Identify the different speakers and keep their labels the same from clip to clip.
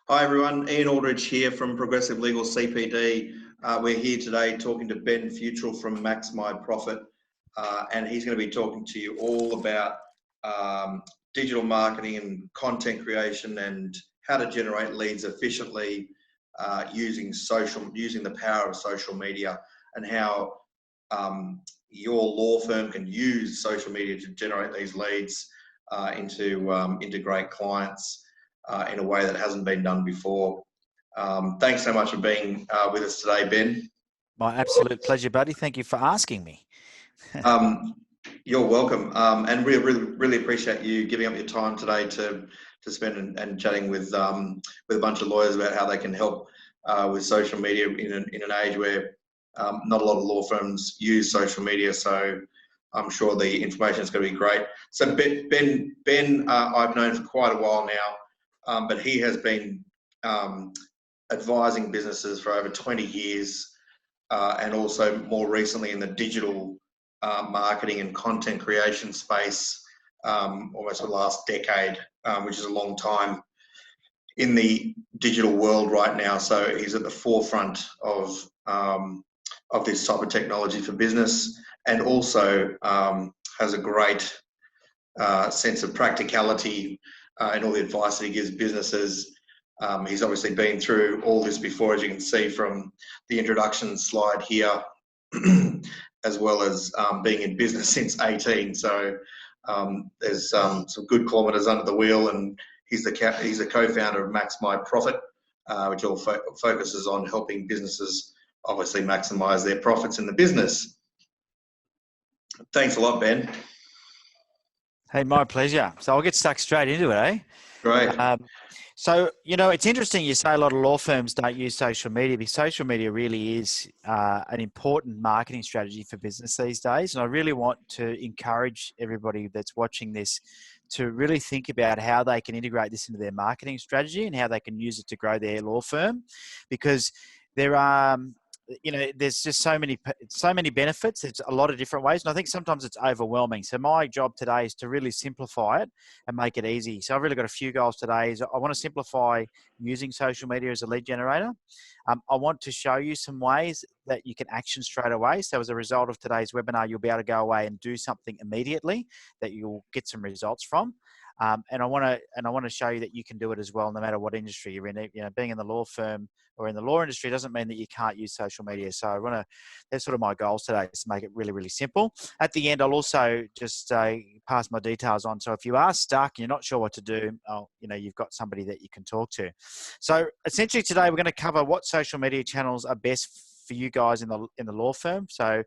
Speaker 1: Hi everyone, Ian Aldridge here from Progressive Legal CPD. We're here today talking to Ben Fewtrell from MaxMyProfit, and he's going to be talking to you all about digital marketing and content creation and how to generate leads efficiently using the power of social media, and how your law firm can use social media to generate these leads into great clients. In a way that hasn't been done before. Thanks so much for being with us today, Ben.
Speaker 2: My absolute pleasure, buddy. Thank you for asking me.
Speaker 1: You're welcome, and we really appreciate you giving up your time today to spend and chatting with a bunch of lawyers about how they can help with social media in an age where not a lot of law firms use social media. So I'm sure the information is going to be great. So Ben, I've known for quite a while now. But he has been advising businesses for over 20 years and also more recently in the digital marketing and content creation space almost the last decade, which is a long time in the digital world right now. So he's at the forefront of this type of technology for business, and also has a great sense of practicality and all the advice that he gives businesses. He's obviously been through all this before, as you can see from the introduction slide here, as well as being in business since 18. So there's some good kilometres under the wheel, and he's the co-founder of MaxMyProfit, which all focuses on helping businesses obviously maximise their profits in the business. Thanks a lot, Ben.
Speaker 2: Hey, my pleasure. So I'll get stuck straight into it, eh?
Speaker 1: Great.
Speaker 2: So, it's interesting you say a lot of law firms don't use social media, because social media really is an important marketing strategy for business these days. And I really want to encourage everybody that's watching this to really think about how they can integrate this into their marketing strategy and how they can use it to grow their law firm, because there are... there's just so many benefits. It's a lot of different ways. And I think sometimes it's overwhelming. So my job today is to really simplify it and make it easy. So I've really got a few goals today. I want to simplify using social media as a lead generator. I want to show you some ways that you can action straight away. So as a result of today's webinar, you'll be able to go away and do something immediately that you'll get some results from. And I want to show you that you can do it as well, no matter what industry you're in. Being in the law firm or in the law industry doesn't mean that you can't use social media. So that's sort of my goals today, is to make it really, really simple. At the end, I'll also just pass my details on. So if you are stuck and you're not sure what to do, you've got somebody that you can talk to. So essentially today we're going to cover what social media channels are best for you guys in the law firm. So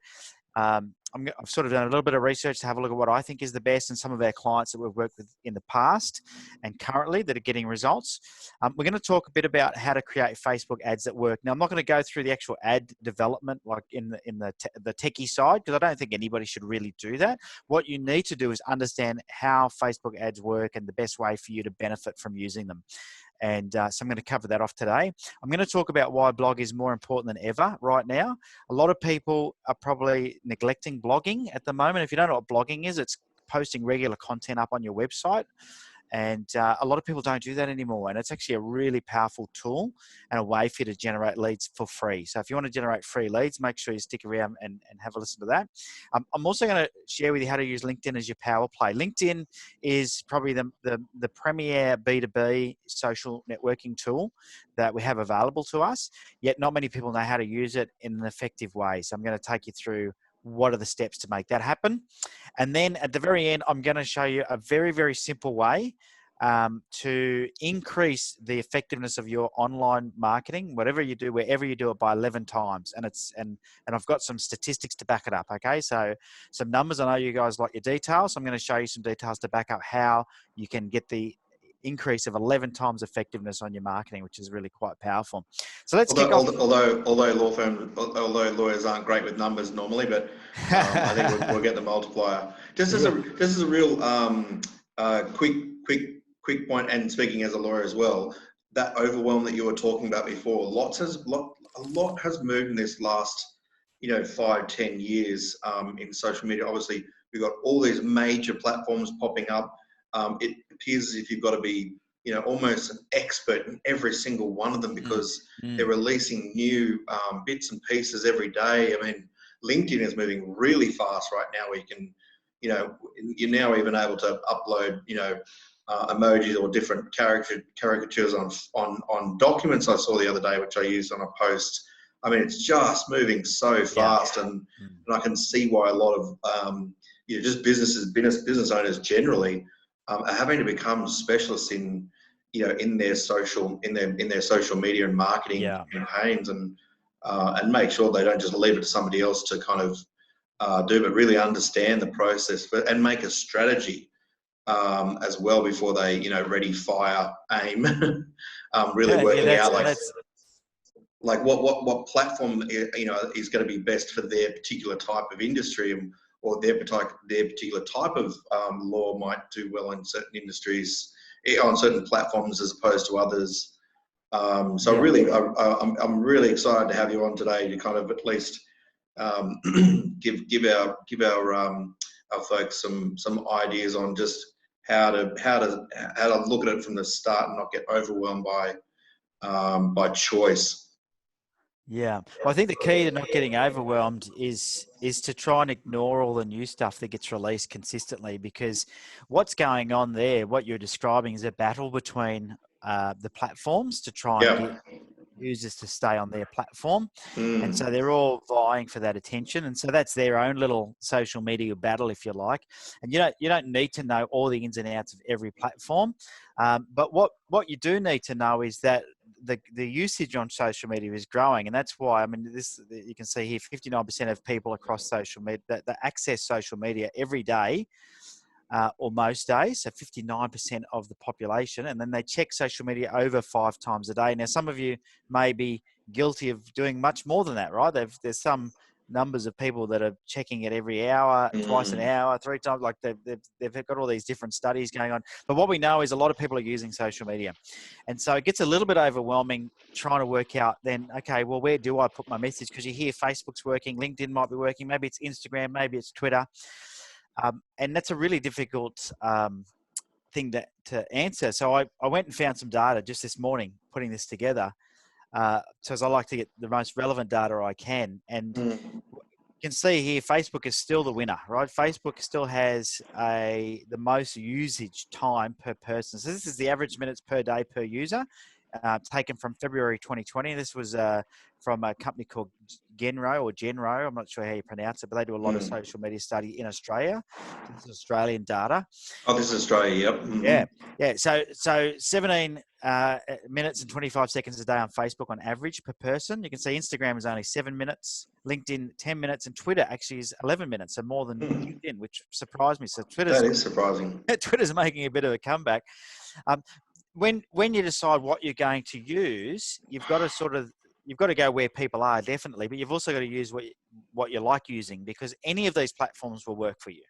Speaker 2: I've sort of done a little bit of research to have a look at what I think is the best, and some of our clients that we've worked with in the past and currently that are getting results. We're going to talk a bit about how to create Facebook ads that work. Now, I'm not going to go through the actual ad development like in the techie side, because I don't think anybody should really do that. What you need to do is understand how Facebook ads work and the best way for you to benefit from using them. And so I'm going to cover that off today. I'm going to talk about why blog is more important than ever right now. A lot of people are probably neglecting blogging at the moment. If you don't know what blogging is, it's posting regular content up on your website. And a lot of people don't do that anymore. And it's actually a really powerful tool and a way for you to generate leads for free. So if you want to generate free leads, make sure you stick around and have a listen to that. I'm also going to share with you how to use LinkedIn as your power play. LinkedIn is probably the premier B2B social networking tool that we have available to us, yet not many people know how to use it in an effective way. So I'm going to take you through what are the steps to make that happen. And then at the very end, I'm going to show you a very, very simple way to increase the effectiveness of your online marketing, whatever you do, wherever you do it, by 11 times. And I've got some statistics to back it up. Okay. So some numbers. I know you guys like your details. So I'm going to show you some details to back up how you can get the increase of 11 times effectiveness on your marketing, which is really quite powerful. So let's kick off.
Speaker 1: Although lawyers aren't great with numbers normally, but I think we'll get the multiplier. Just as a real quick point, and speaking as a lawyer as well, that overwhelm that you were talking about before, a lot has moved in this last 5-10 years in social media. Obviously, we've got all these major platforms popping up. It appears as if you've got to be almost an expert in every single one of them, because they're releasing new bits and pieces every day. I mean, LinkedIn is moving really fast right now, where you can, you're now even able to upload, emojis or different caricatures on documents I saw the other day, which I used on a post. I mean, it's just moving so fast, and I can see why a lot of just business owners generally are having to become specialists in their social media and marketing campaigns, and make sure they don't just leave it to somebody else to kind of do, but really understand the process and make a strategy as well before they ready, fire, aim. Really working out like what platform is going to be best for their particular type of industry, or their particular type of law might do well in certain industries, on certain platforms as opposed to others. Really, I'm really excited to have you on today to kind of at least give our folks some ideas on just how to look at it from the start and not get overwhelmed by choice.
Speaker 2: Yeah. Well, I think the key to not getting overwhelmed is to try and ignore all the new stuff that gets released consistently, because what's going on there, what you're describing, is a battle between the platforms to try and get users to stay on their platform. And so they're all vying for that attention. And so that's their own little social media battle, if you like. And you don't need to know all the ins and outs of every platform. But what you do need to know is that the usage on social media is growing. And that's why, I mean, you can see here, 59% of people across social media that access social media every day, or most days, so 59% of the population, and then they check social media over 5 times a day. Now, some of you may be guilty of doing much more than that, right? There's some numbers of people that are checking it every hour, twice an hour, 3 times. Like they've got all these different studies going on. But what we know is a lot of people are using social media, and so it gets a little bit overwhelming trying to work out then, okay, well, where do I put my message? Because you hear Facebook's working, LinkedIn might be working, maybe it's Instagram, maybe it's Twitter. And that's a really difficult thing to answer. So I went and found some data just this morning, putting this together. So as I like to get the most relevant data I can. And you can see here, Facebook is still the winner, right? Facebook still has the most usage time per person. So this is the average minutes per day per user, taken from February 2020. This was from a company called Genro. I'm not sure how you pronounce it, but they do a lot of social media study in Australia. So this is Australian data.
Speaker 1: Oh, this is Australia, yep.
Speaker 2: Yeah. So 17 minutes and 25 seconds a day on Facebook on average per person. You can see Instagram is only 7 minutes, LinkedIn 10 minutes, and Twitter actually is 11 minutes, so more than LinkedIn, which surprised me. So
Speaker 1: that is surprising.
Speaker 2: Twitter's making a bit of a comeback. When you decide what you're going to use, you've got to go where people are, definitely, but you've also got to use what you like using, because any of these platforms will work for you.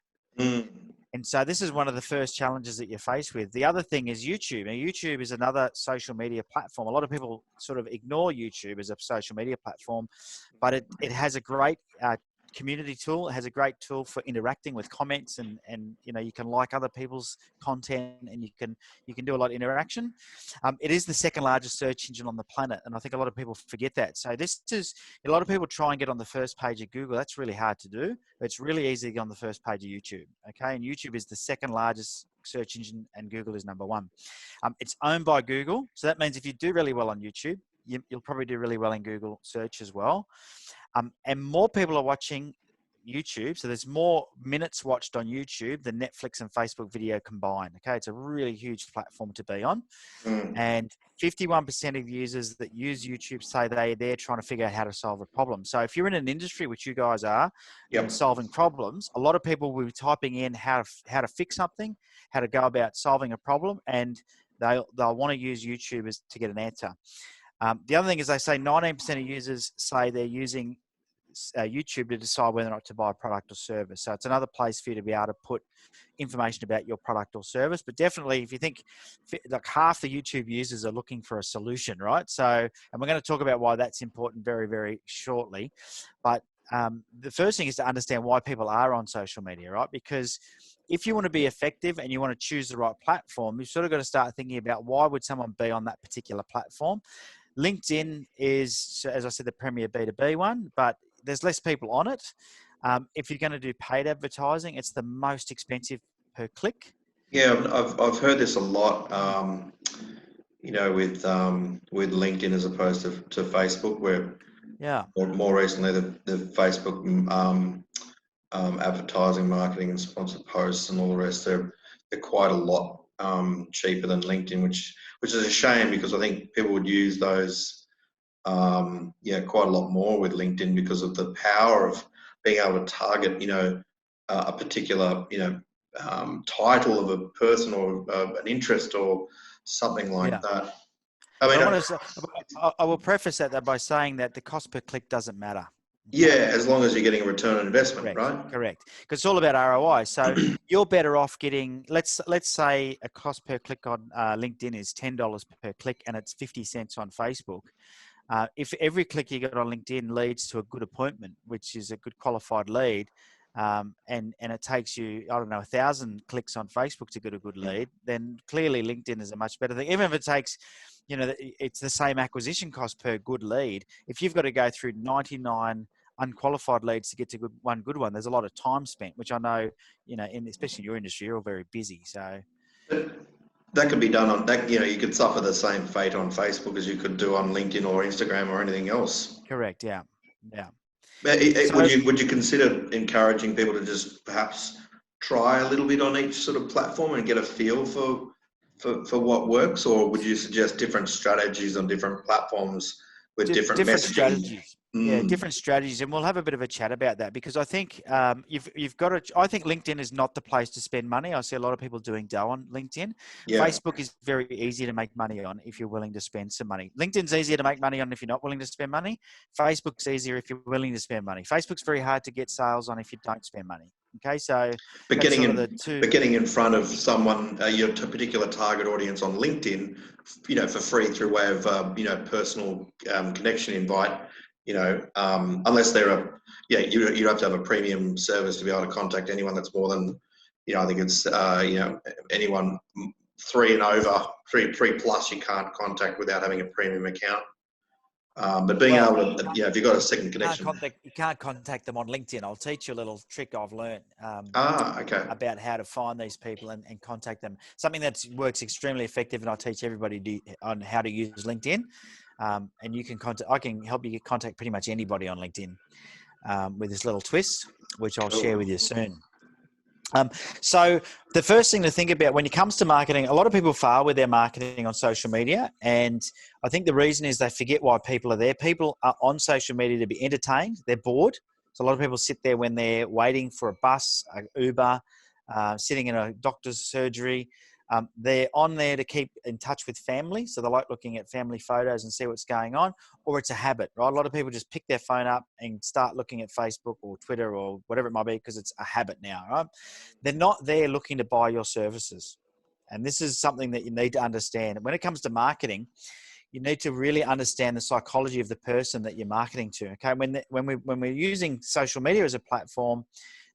Speaker 2: And so this is one of the first challenges that you're faced with. The other thing is YouTube. Now, YouTube is another social media platform. A lot of people sort of ignore YouTube as a social media platform, but it has a great community tool. It has a great tool for interacting with comments, and you can like other people's content, and you can do a lot of interaction. It is the second largest search engine on the planet, and I think a lot of people forget that. So this is, a lot of people try and get on the first page of Google. That's really hard to do. It's really easy to get on the first page of YouTube. Okay, and YouTube is the second largest search engine, and Google is number 1. It's owned by Google, so that means if you do really well on YouTube, you'll probably do really well in Google search as well. And more people are watching YouTube. So there's more minutes watched on YouTube than Netflix and Facebook video combined. Okay. It's a really huge platform to be on. And 51% of users that use YouTube say they're trying to figure out how to solve a problem. So if you're in an industry, which you guys are, in solving problems, a lot of people will be typing in how to fix something, how to go about solving a problem, and they'll want to use YouTube to get an answer. The other thing is, they say 19% of users say they're using YouTube to decide whether or not to buy a product or service. So it's another place for you to be able to put information about your product or service. But definitely, if you think, like, half the YouTube users are looking for a solution, right? So, and we're going to talk about why that's important very, very shortly. But the first thing is to understand why people are on social media, right? Because if you want to be effective and you want to choose the right platform, you've sort of got to start thinking about why would someone be on that particular platform. LinkedIn is, as I said, the premier B2B one, but there's less people on it. If you're going to do paid advertising, it's the most expensive per click.
Speaker 1: Yeah, I've heard this a lot. With LinkedIn as opposed to Facebook, where more recently the Facebook advertising, marketing, and sponsored posts and all the rest, they're quite a lot cheaper than LinkedIn, which is a shame, because I think people would use those quite a lot more with LinkedIn because of the power of being able to target a particular title of a person or an interest or something like that.
Speaker 2: I will preface that by saying that the cost per click doesn't matter.
Speaker 1: Yeah, as long as you're getting a return on investment, right?
Speaker 2: Correct. Because it's all about ROI. So you're better off getting, let's say a cost per click on LinkedIn is $10 per click and it's 50 cents on Facebook. If every click you get on LinkedIn leads to a good appointment, which is a good qualified lead, and it takes you, 1,000 clicks on Facebook to get a good lead, then clearly LinkedIn is a much better thing. Even if it takes, it's the same acquisition cost per good lead. If you've got to go through 99 unqualified leads to get to one good one, there's a lot of time spent, which I know, especially in your industry, you're all very busy. So
Speaker 1: that could be done on that. You could suffer the same fate on Facebook as you could do on LinkedIn or Instagram or anything else.
Speaker 2: Correct. Yeah.
Speaker 1: Would you consider encouraging people to just perhaps try a little bit on each sort of platform and get a feel for what works, or would you suggest different strategies on different platforms with different messaging?
Speaker 2: Strategies. Yeah, different strategies, and we'll have a bit of a chat about that, because I think you've got to. I think LinkedIn is not the place to spend money. I see a lot of people doing dough on LinkedIn. Yeah. Facebook is very easy to make money on if you're willing to spend some money. LinkedIn's easier to make money on if you're not willing to spend money. Facebook's easier if you're willing to spend money. Facebook's very hard to get sales on if you don't spend money. Okay, so
Speaker 1: getting in front of someone, your particular target audience on LinkedIn, for free through way of personal connection invite. Unless they're you have to have a premium service to be able to contact anyone that's more than, I think it's, anyone 3 and over, 3 plus, you can't contact without having a premium account. But being able to, if you've got a second connection.
Speaker 2: You can't contact them on LinkedIn. I'll teach you a little trick I've learned
Speaker 1: about
Speaker 2: how to find these people and contact them. Something that works extremely effective, and I teach everybody on how to use LinkedIn. And you can I can help you contact pretty much anybody on LinkedIn with this little twist, which I'll share with you soon. So the first thing to think about when it comes to marketing, a lot of people fail with their marketing on social media. And I think the reason is they forget why people are there. People are on social media to be entertained. They're bored. So a lot of people sit there when they're waiting for a bus, an Uber, sitting in a doctor's surgery. They're on there to keep in touch with family. So they like looking at family photos and see what's going on, or it's a habit, right? A lot of people just pick their phone up and start looking at Facebook or Twitter or whatever it might be because it's a habit now, right? They're not there looking to buy your services. And this is something that you need to understand. When it comes to marketing, you need to really understand the psychology of the person that you're marketing to. Okay, when we're using social media as a platform,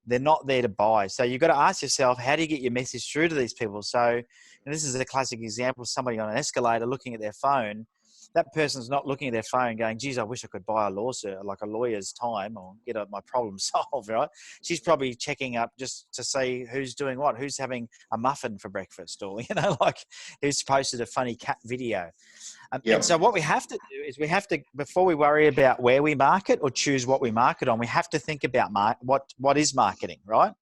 Speaker 2: they're not there to buy. So you've got to ask yourself, how do you get your message through to these people? So, and this is a classic example of somebody on an escalator looking at their phone. That person's not looking at their phone going, geez, I wish I could buy a lawyer's time or get my problem solved, right? She's probably checking up just to see who's doing what, who's having a muffin for breakfast, or, who's posted a funny cat video. And so what we have to do is before we worry about where we market or choose what we market on, we have to think about what is marketing, right?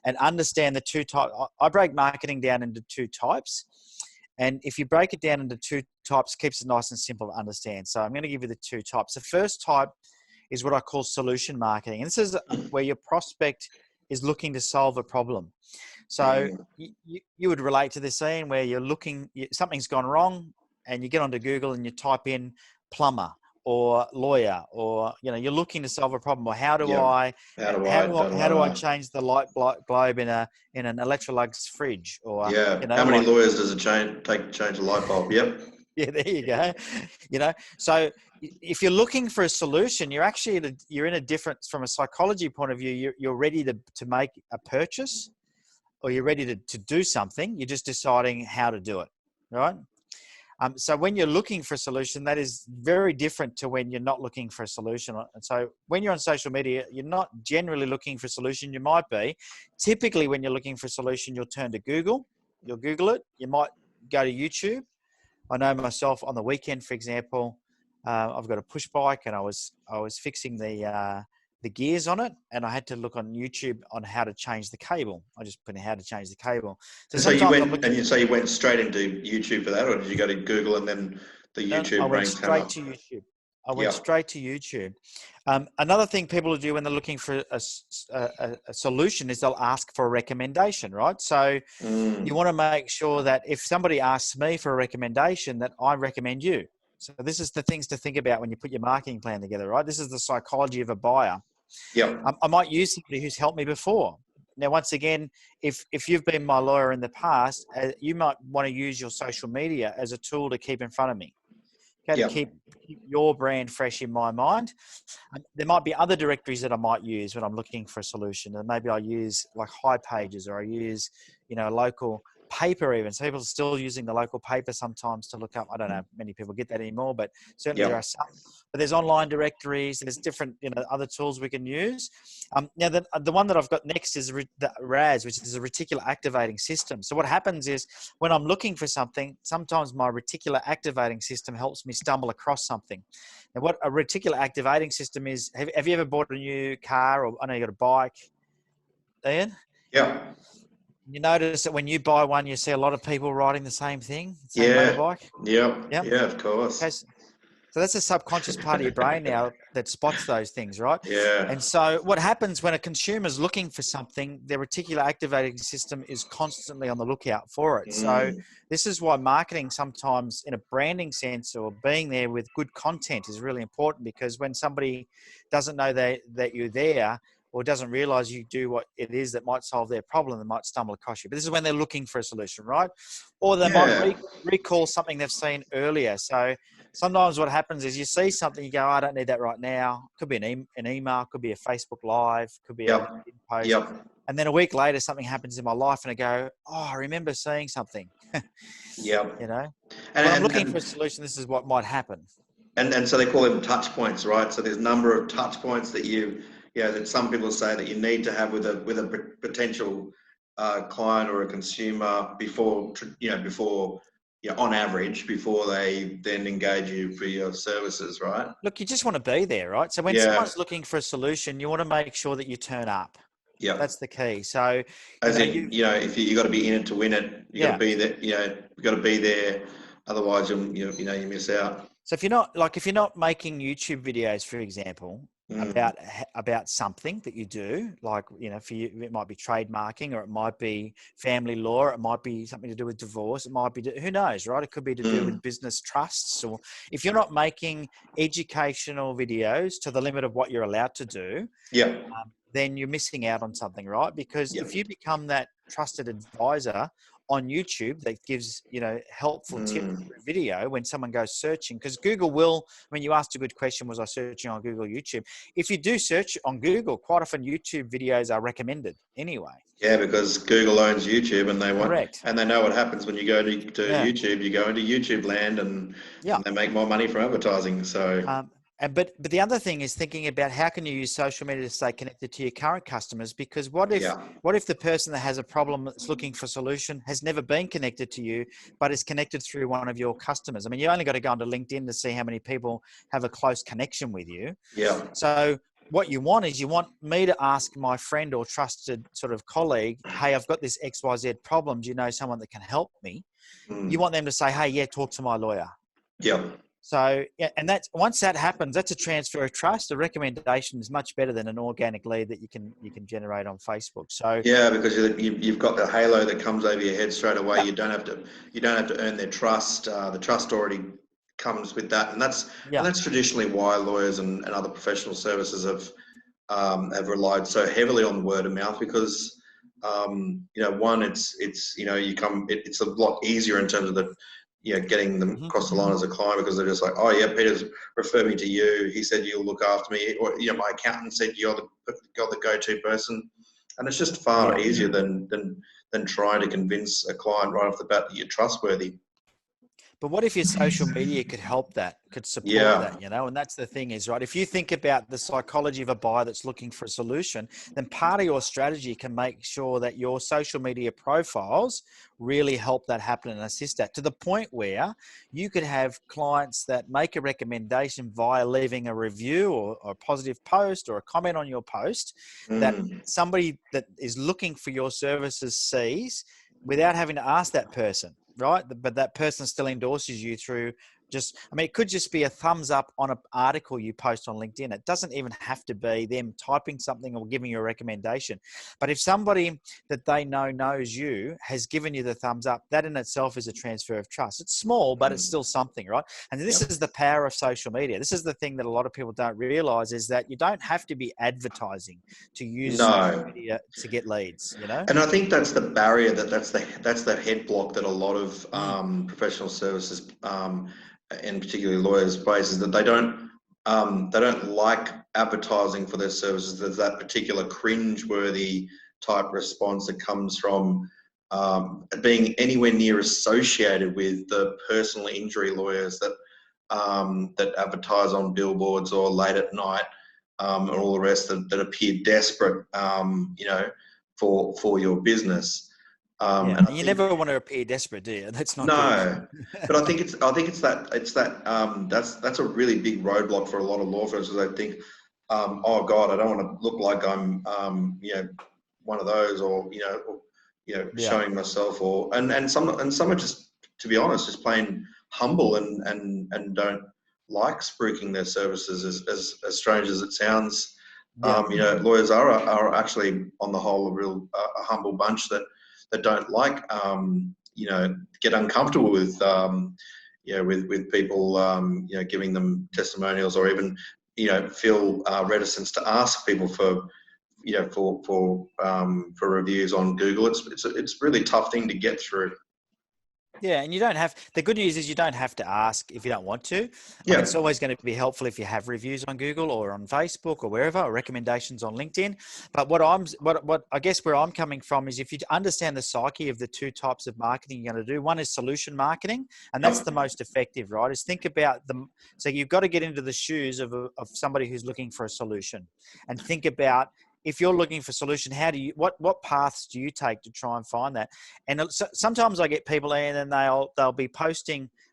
Speaker 2: And understand the two types. I break marketing down into 2 types. And if you break it down into 2 types, it keeps it nice and simple to understand. So I'm going to give you the 2 types. The first type is what I call solution marketing. And this is where your prospect is looking to solve a problem. So you would relate to this scene where you're looking, something's gone wrong, and you get onto Google and you type in plumber or lawyer, or you're looking to solve a problem, or how do I change the light globe in an Electrolux fridge, or
Speaker 1: how many lawyers does it take to change a light bulb? Yep.
Speaker 2: Yeah, there you go. You know, so if you're looking for a solution, you're actually you're in a different, from a psychology point of view. You're ready to make a purchase, or you're ready to do something. You're just deciding how to do it, right? So when you're looking for a solution, that is very different to when you're not looking for a solution. And so when you're on social media, you're not generally looking for a solution. You might be. Typically, when you're looking for a solution, you'll turn to Google. You'll Google it. You might go to YouTube. I know myself on the weekend, for example, I've got a push bike, and I was fixing the gears on it, and I had to look on YouTube on how to change the cable. I just put in how to change the cable.
Speaker 1: So you went, you went straight into YouTube for that, or did you go to Google and then the YouTube
Speaker 2: I went
Speaker 1: ranks came up?
Speaker 2: straight to YouTube. I went straight to YouTube. Another thing people do when they're looking for a solution is they'll ask for a recommendation, right? So you want to make sure that if somebody asks me for a recommendation, that I recommend you. So this is the things to think about when you put your marketing plan together, right? This is the psychology of a buyer.
Speaker 1: Yeah.
Speaker 2: I might use somebody who's helped me before. Now, once again, if you've been my lawyer in the past, you might want to use your social media as a tool to keep in front of me. Okay, to keep your brand fresh in my mind. There might be other directories that I might use when I'm looking for a solution. And maybe I use like High Pages, or I use, a local paper even. So people are still using the local paper sometimes to look up. I don't know if many people get that anymore, but certainly there are some. But there's online directories. There's different, other tools we can use. Now, the one that I've got next is the RAS, which is a reticular activating system. So what happens is when I'm looking for something, sometimes my reticular activating system helps me stumble across something. Now, what a reticular activating system is, have you ever bought a new car, or I know you got a bike, Ian?
Speaker 1: Yeah.
Speaker 2: You notice that when you buy one, you see a lot of people riding the same thing, same motorbike?
Speaker 1: Yeah, of course.
Speaker 2: Okay, so that's a subconscious part of your brain now that spots those things, right?
Speaker 1: Yeah.
Speaker 2: And so what happens when a consumer is looking for something, their reticular activating system is constantly on the lookout for it. So this is why marketing sometimes in a branding sense, or being there with good content, is really important, because when somebody doesn't know that you're there, or doesn't realize you do what it is that might solve their problem, they might stumble across you. But this is when they're looking for a solution, right? Or they might recall something they've seen earlier. So sometimes what happens is you see something, you go, I don't need that right now. Could be an email, could be a Facebook Live, could be a LinkedIn post. And then a week later, something happens in my life, and I go, oh, I remember seeing something. When I'm looking for a solution, this is what might happen.
Speaker 1: And so they call them touch points, right? So there's a number of touch points that that some people say that you need to have with a potential client or a consumer before on average, before they then engage you for your services, right?
Speaker 2: Look, you just want to be there, right? So when someone's looking for a solution, you want to make sure that you turn up.
Speaker 1: Yeah,
Speaker 2: that's the key. So,
Speaker 1: if you got to be in it to win it, you got to be there. You got to be there. Otherwise, you miss out.
Speaker 2: So if you're not making YouTube videos, for example, about something that you do, like, for you, it might be trademarking, or it might be family law, or it might be something to do with divorce. It might be, who knows, right? It could be to do with business trusts. Or if you're not making educational videos to the limit of what you're allowed to do, then you're missing out on something, right? Because if you become that trusted advisor on YouTube that gives, helpful tips through video when someone goes searching, because Google will, when you asked a good question, was I searching on Google, YouTube? If you do search on Google, quite often YouTube videos are recommended anyway.
Speaker 1: Yeah, because Google owns YouTube, and they
Speaker 2: Correct.
Speaker 1: and they know what happens when you go to YouTube. You go into YouTube land, and they make more money from advertising. So.
Speaker 2: But the other thing is thinking about how can you use social media to stay connected to your current customers? Because what if the person that has a problem that's looking for a solution has never been connected to you, but is connected through one of your customers? I mean, you only got to go onto LinkedIn to see how many people have a close connection with you.
Speaker 1: Yeah.
Speaker 2: So what you want me to ask my friend or trusted sort of colleague, hey, I've got this XYZ problem. Do you know someone that can help me? You want them to say, hey, yeah, talk to my lawyer.
Speaker 1: Yeah.
Speaker 2: So, and once that happens, that's a transfer of trust. A recommendation is much better than an organic lead that you can generate on Facebook. So
Speaker 1: because you've got the halo that comes over your head straight away. You don't have to earn their trust. The trust already comes with that, and that's traditionally why lawyers and other professional services have relied so heavily on word of mouth, because it's a lot easier in terms of getting them across the line as a client, because they're just like, oh yeah, Peter's referred me to you. He said you'll look after me, or my accountant said you're the go-to person, and it's just far easier than trying to convince a client right off the bat that you're trustworthy.
Speaker 2: But what if your social media could help that, could support that, And that's the thing is, right, if you think about the psychology of a buyer that's looking for a solution, then part of your strategy can make sure that your social media profiles really help that happen and assist that, to the point where you could have clients that make a recommendation via leaving a review or a positive post or a comment on your post that somebody that is looking for your services sees without having to ask that person. Right. But that person still endorses you through it could just be a thumbs up on an article you post on LinkedIn. It doesn't even have to be them typing something or giving you a recommendation. But if somebody that they know knows you has given you the thumbs up, that in itself is a transfer of trust. It's small, but it's still something, right? And this is the power of social media. This is the thing that a lot of people don't realize, is that you don't have to be advertising to use social media to get leads,
Speaker 1: And I think that's the barrier, that's the head block that a lot of professional services and particularly lawyers face, is that they don't like advertising for their services. There's that particular cringe-worthy type response that comes from being anywhere near associated with the personal injury lawyers that advertise on billboards or late at night, and all the rest that appear desperate, for your business.
Speaker 2: And you never want to appear desperate, do you? That's not good.
Speaker 1: But I think it's that's a really big roadblock for a lot of law firms, because they think, oh God, I don't want to look like I'm one of those, or showing myself, and some are just, to be honest, just plain humble and don't like spruiking their services, as strange as it sounds. Lawyers are actually, on the whole, a humble bunch that don't like, get uncomfortable with, with people, giving them testimonials, or even, feel reticence to ask people for reviews on Google. It's a really tough thing to get through.
Speaker 2: Yeah, and the good news is you don't have to ask if you don't want to. It's always going to be helpful if you have reviews on Google or on Facebook or wherever, or recommendations on LinkedIn. But what I guess where I'm coming from is, if you understand the psyche of the two types of marketing you're going to do, one is solution marketing, and that's the most effective, right? Is think about so you've got to get into the shoes of somebody who's looking for a solution, and think about, if you're looking for a solution, what paths do you take to try and find that? And sometimes I get people in, and they'll be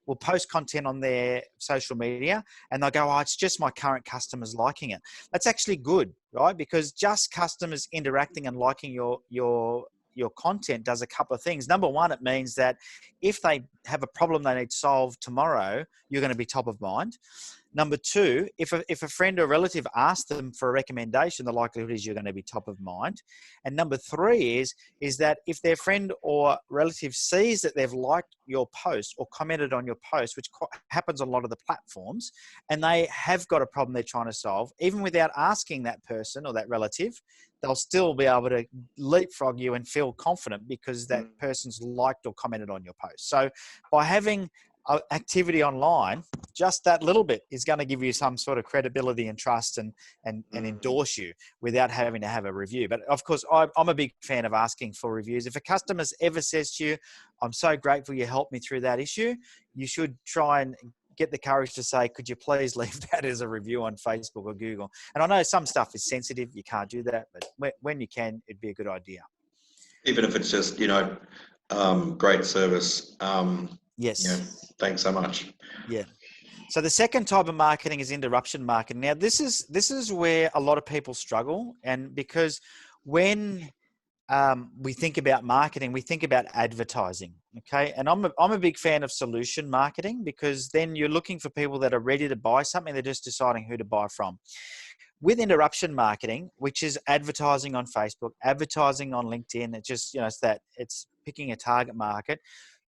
Speaker 2: will post content on their social media, and they'll go, oh, it's just my current customers liking it. That's actually good, right? Because just customers interacting and liking your content does a couple of things. Number one, it means that if they have a problem they need solved tomorrow, you're going to be top of mind. Number two, if a friend or relative asks them for a recommendation, the likelihood is you're going to be top of mind. And number three is that if their friend or relative sees that they've liked your post or commented on your post, which happens on a lot of the platforms, and they have got a problem they're trying to solve, even without asking that person or that relative, they'll still be able to leapfrog you and feel confident because that person's liked or commented on your post. So by having activity online, just that little bit is going to give you some sort of credibility and trust and endorse you without having to have a review. But of course, I'm a big fan of asking for reviews. If a customer ever says to you, I'm so grateful you helped me through that issue, you should try and get the courage to say, could you please leave that as a review on Facebook or Google? And I know some stuff is sensitive, you can't do that, but when you can, it'd be a good idea.
Speaker 1: Even if it's just, great service.
Speaker 2: Yes.
Speaker 1: Thanks so much.
Speaker 2: Yeah. So the second type of marketing is interruption marketing. Now, this is where a lot of people struggle, and because when we think about marketing, we think about advertising. Okay, and I'm a big fan of solution marketing, because then you're looking for people that are ready to buy something. They're just deciding who to buy from. With interruption marketing, which is advertising on Facebook, advertising on LinkedIn, it's picking a target market.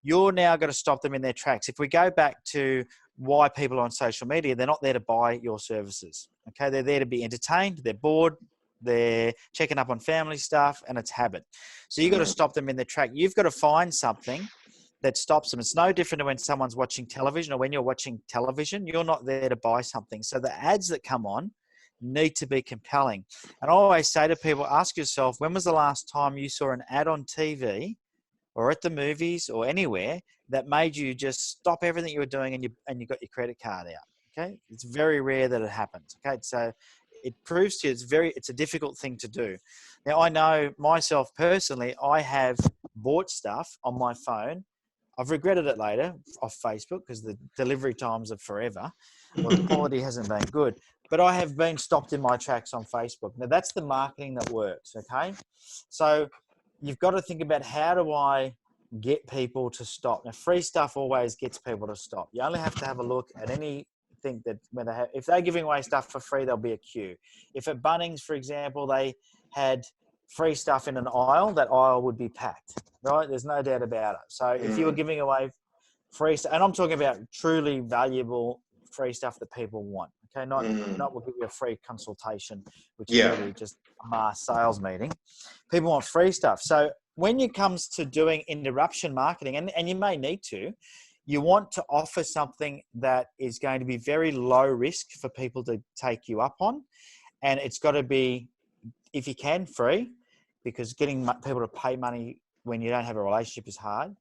Speaker 2: You're now going to stop them in their tracks. If we go back to why people are on social media, they're not there to buy your services. Okay, they're there to be entertained, they're bored, they're checking up on family stuff, and it's habit. So you've got to stop them in their track. You've got to find something that stops them. It's no different to when someone's watching television, or when you're watching television, you're not there to buy something. So the ads that come on need to be compelling. And I always say to people, ask yourself, when was the last time you saw an ad on TV or at the movies or anywhere that made you just stop everything you were doing and you got your credit card out? Okay. It's very rare that it happens. Okay. So it proves to you it's a difficult thing to do. Now, I know myself personally, I have bought stuff on my phone. I've regretted it later off Facebook because the delivery times are forever, or the quality hasn't been good. But I have been stopped in my tracks on Facebook. Now, that's the marketing that works, okay? So you've got to think about, how do I get people to stop? Now, free stuff always gets people to stop. You only have to have a look at anything that when if they're giving away stuff for free, there'll be a queue. If at Bunnings, for example, they had free stuff in an aisle, that aisle would be packed, right? There's no doubt about it. So if you were giving away free stuff, and I'm talking about truly valuable free stuff that people want, okay? Not we'll give you a free consultation, which is really just a mass sales meeting. People want free stuff. So when it comes to doing interruption marketing, and you may need to, you want to offer something that is going to be very low risk for people to take you up on. And it's got to be, if you can, free, because getting people to pay money when you don't have a relationship is hard.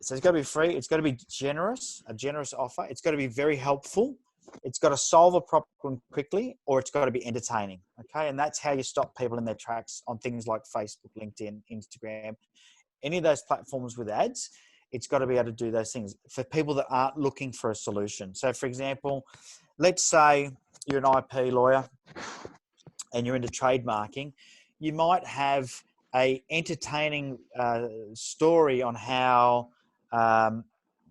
Speaker 2: So it's got to be free. It's got to be generous, a generous offer. It's got to be very helpful. It's got to solve a problem quickly, or it's got to be entertaining. Okay. And that's how you stop people in their tracks on things like Facebook, LinkedIn, Instagram, any of those platforms with ads. It's got to be able to do those things for people that aren't looking for a solution. So for example, let's say you're an IP lawyer and you're into trademarking. You might have a entertaining story on how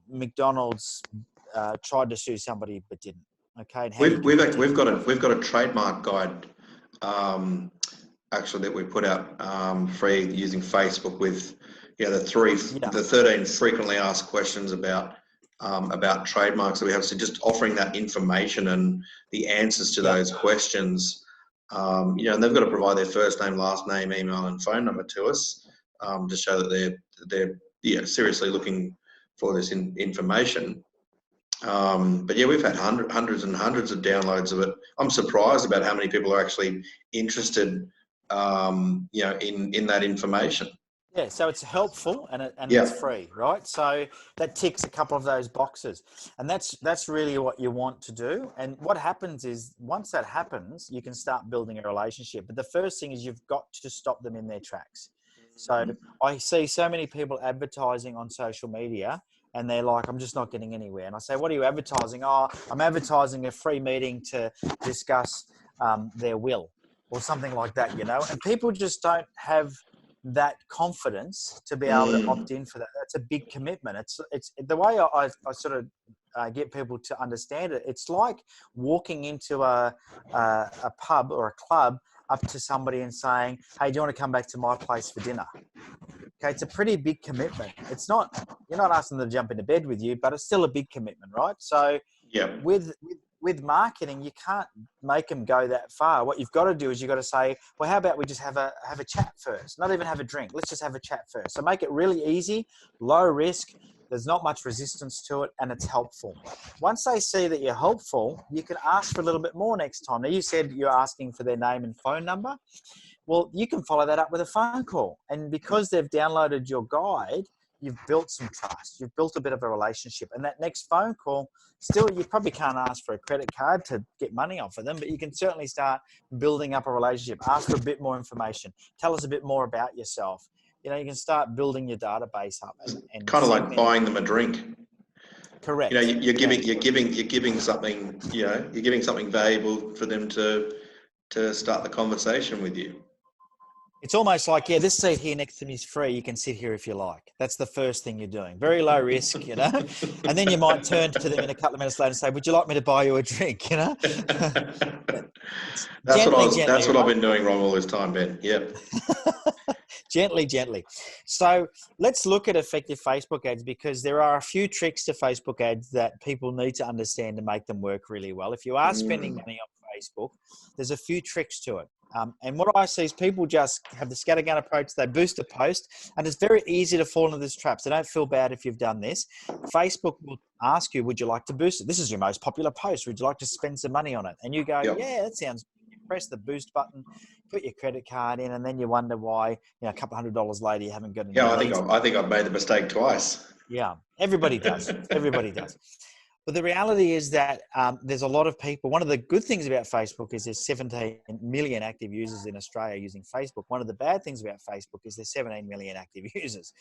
Speaker 2: McDonald's tried to sue somebody but didn't. Okay, and
Speaker 1: we've got a trademark guide actually that we put out free using Facebook with the 13 frequently asked questions about trademarks that we have. So just offering that information and the answers to those questions. And they've got to provide their first name, last name, email, and phone number to us to show that they're seriously looking for this information. But we've had hundreds and hundreds of downloads of it. I'm surprised about how many people are actually interested, in that information.
Speaker 2: Yeah, so it's helpful and it's free, right? So that ticks a couple of those boxes, and that's really what you want to do. And what happens is, once that happens, you can start building a relationship. But the first thing is you've got to stop them in their tracks. So I see so many people advertising on social media, and they're like, I'm just not getting anywhere. And I say, what are you advertising? Oh, I'm advertising a free meeting to discuss their will or something like that, and people just don't have that confidence to be able to opt in for that. That's a big commitment. It's the way I sort of get people to understand it. It's like walking into a pub or a club up to somebody and saying, hey, do you want to come back to my place for dinner? Okay, it's a pretty big commitment. It's not, you're not asking them to jump into bed with you, but it's still a big commitment, right? So with marketing, you can't make them go that far. What you've got to do is you've got to say, well, how about we just have a chat first? Not even have a drink. Let's just have a chat first. So make it really easy, low risk. There's not much resistance to it, and it's helpful. Once they see that you're helpful, you can ask for a little bit more next time. Now, you said you're asking for their name and phone number. Well, you can follow that up with a phone call. And because they've downloaded your guide, you've built some trust. You've built a bit of a relationship. And that next phone call, still, you probably can't ask for a credit card to get money off of them, but you can certainly start building up a relationship. Ask for a bit more information. Tell us a bit more about yourself. You can start building your database up. And
Speaker 1: kind of like buying them a drink.
Speaker 2: Correct.
Speaker 1: You're giving something. You're giving something valuable for them to start the conversation with you.
Speaker 2: It's almost like, this seat here next to me is free. You can sit here if you like. That's the first thing you're doing. Very low risk, And then you might turn to them in a couple of minutes later and say, would you like me to buy you a drink,
Speaker 1: That's what I've been doing wrong all this time, Ben. Yep.
Speaker 2: Gently. So let's look at effective Facebook ads, because there are a few tricks to Facebook ads that people need to understand to make them work really well. If you are spending money on Facebook, there's a few tricks to it. And what I see is people just have the scattergun approach. They boost a post, and it's very easy to fall into this trap. So don't feel bad if you've done this. Facebook will ask you, would you like to boost it? This is your most popular post. Would you like to spend some money on it? And you go, yeah, that sounds good. You press the boost button, put your credit card in, and then you wonder why, a couple $100 later, you haven't got any leads.
Speaker 1: I think I've made the mistake twice.
Speaker 2: Yeah, everybody does. Everybody does. But the reality is that there's a lot of people. One of the good things about Facebook is there's 17 million active users in Australia using Facebook. One of the bad things about Facebook is there's 17 million active users.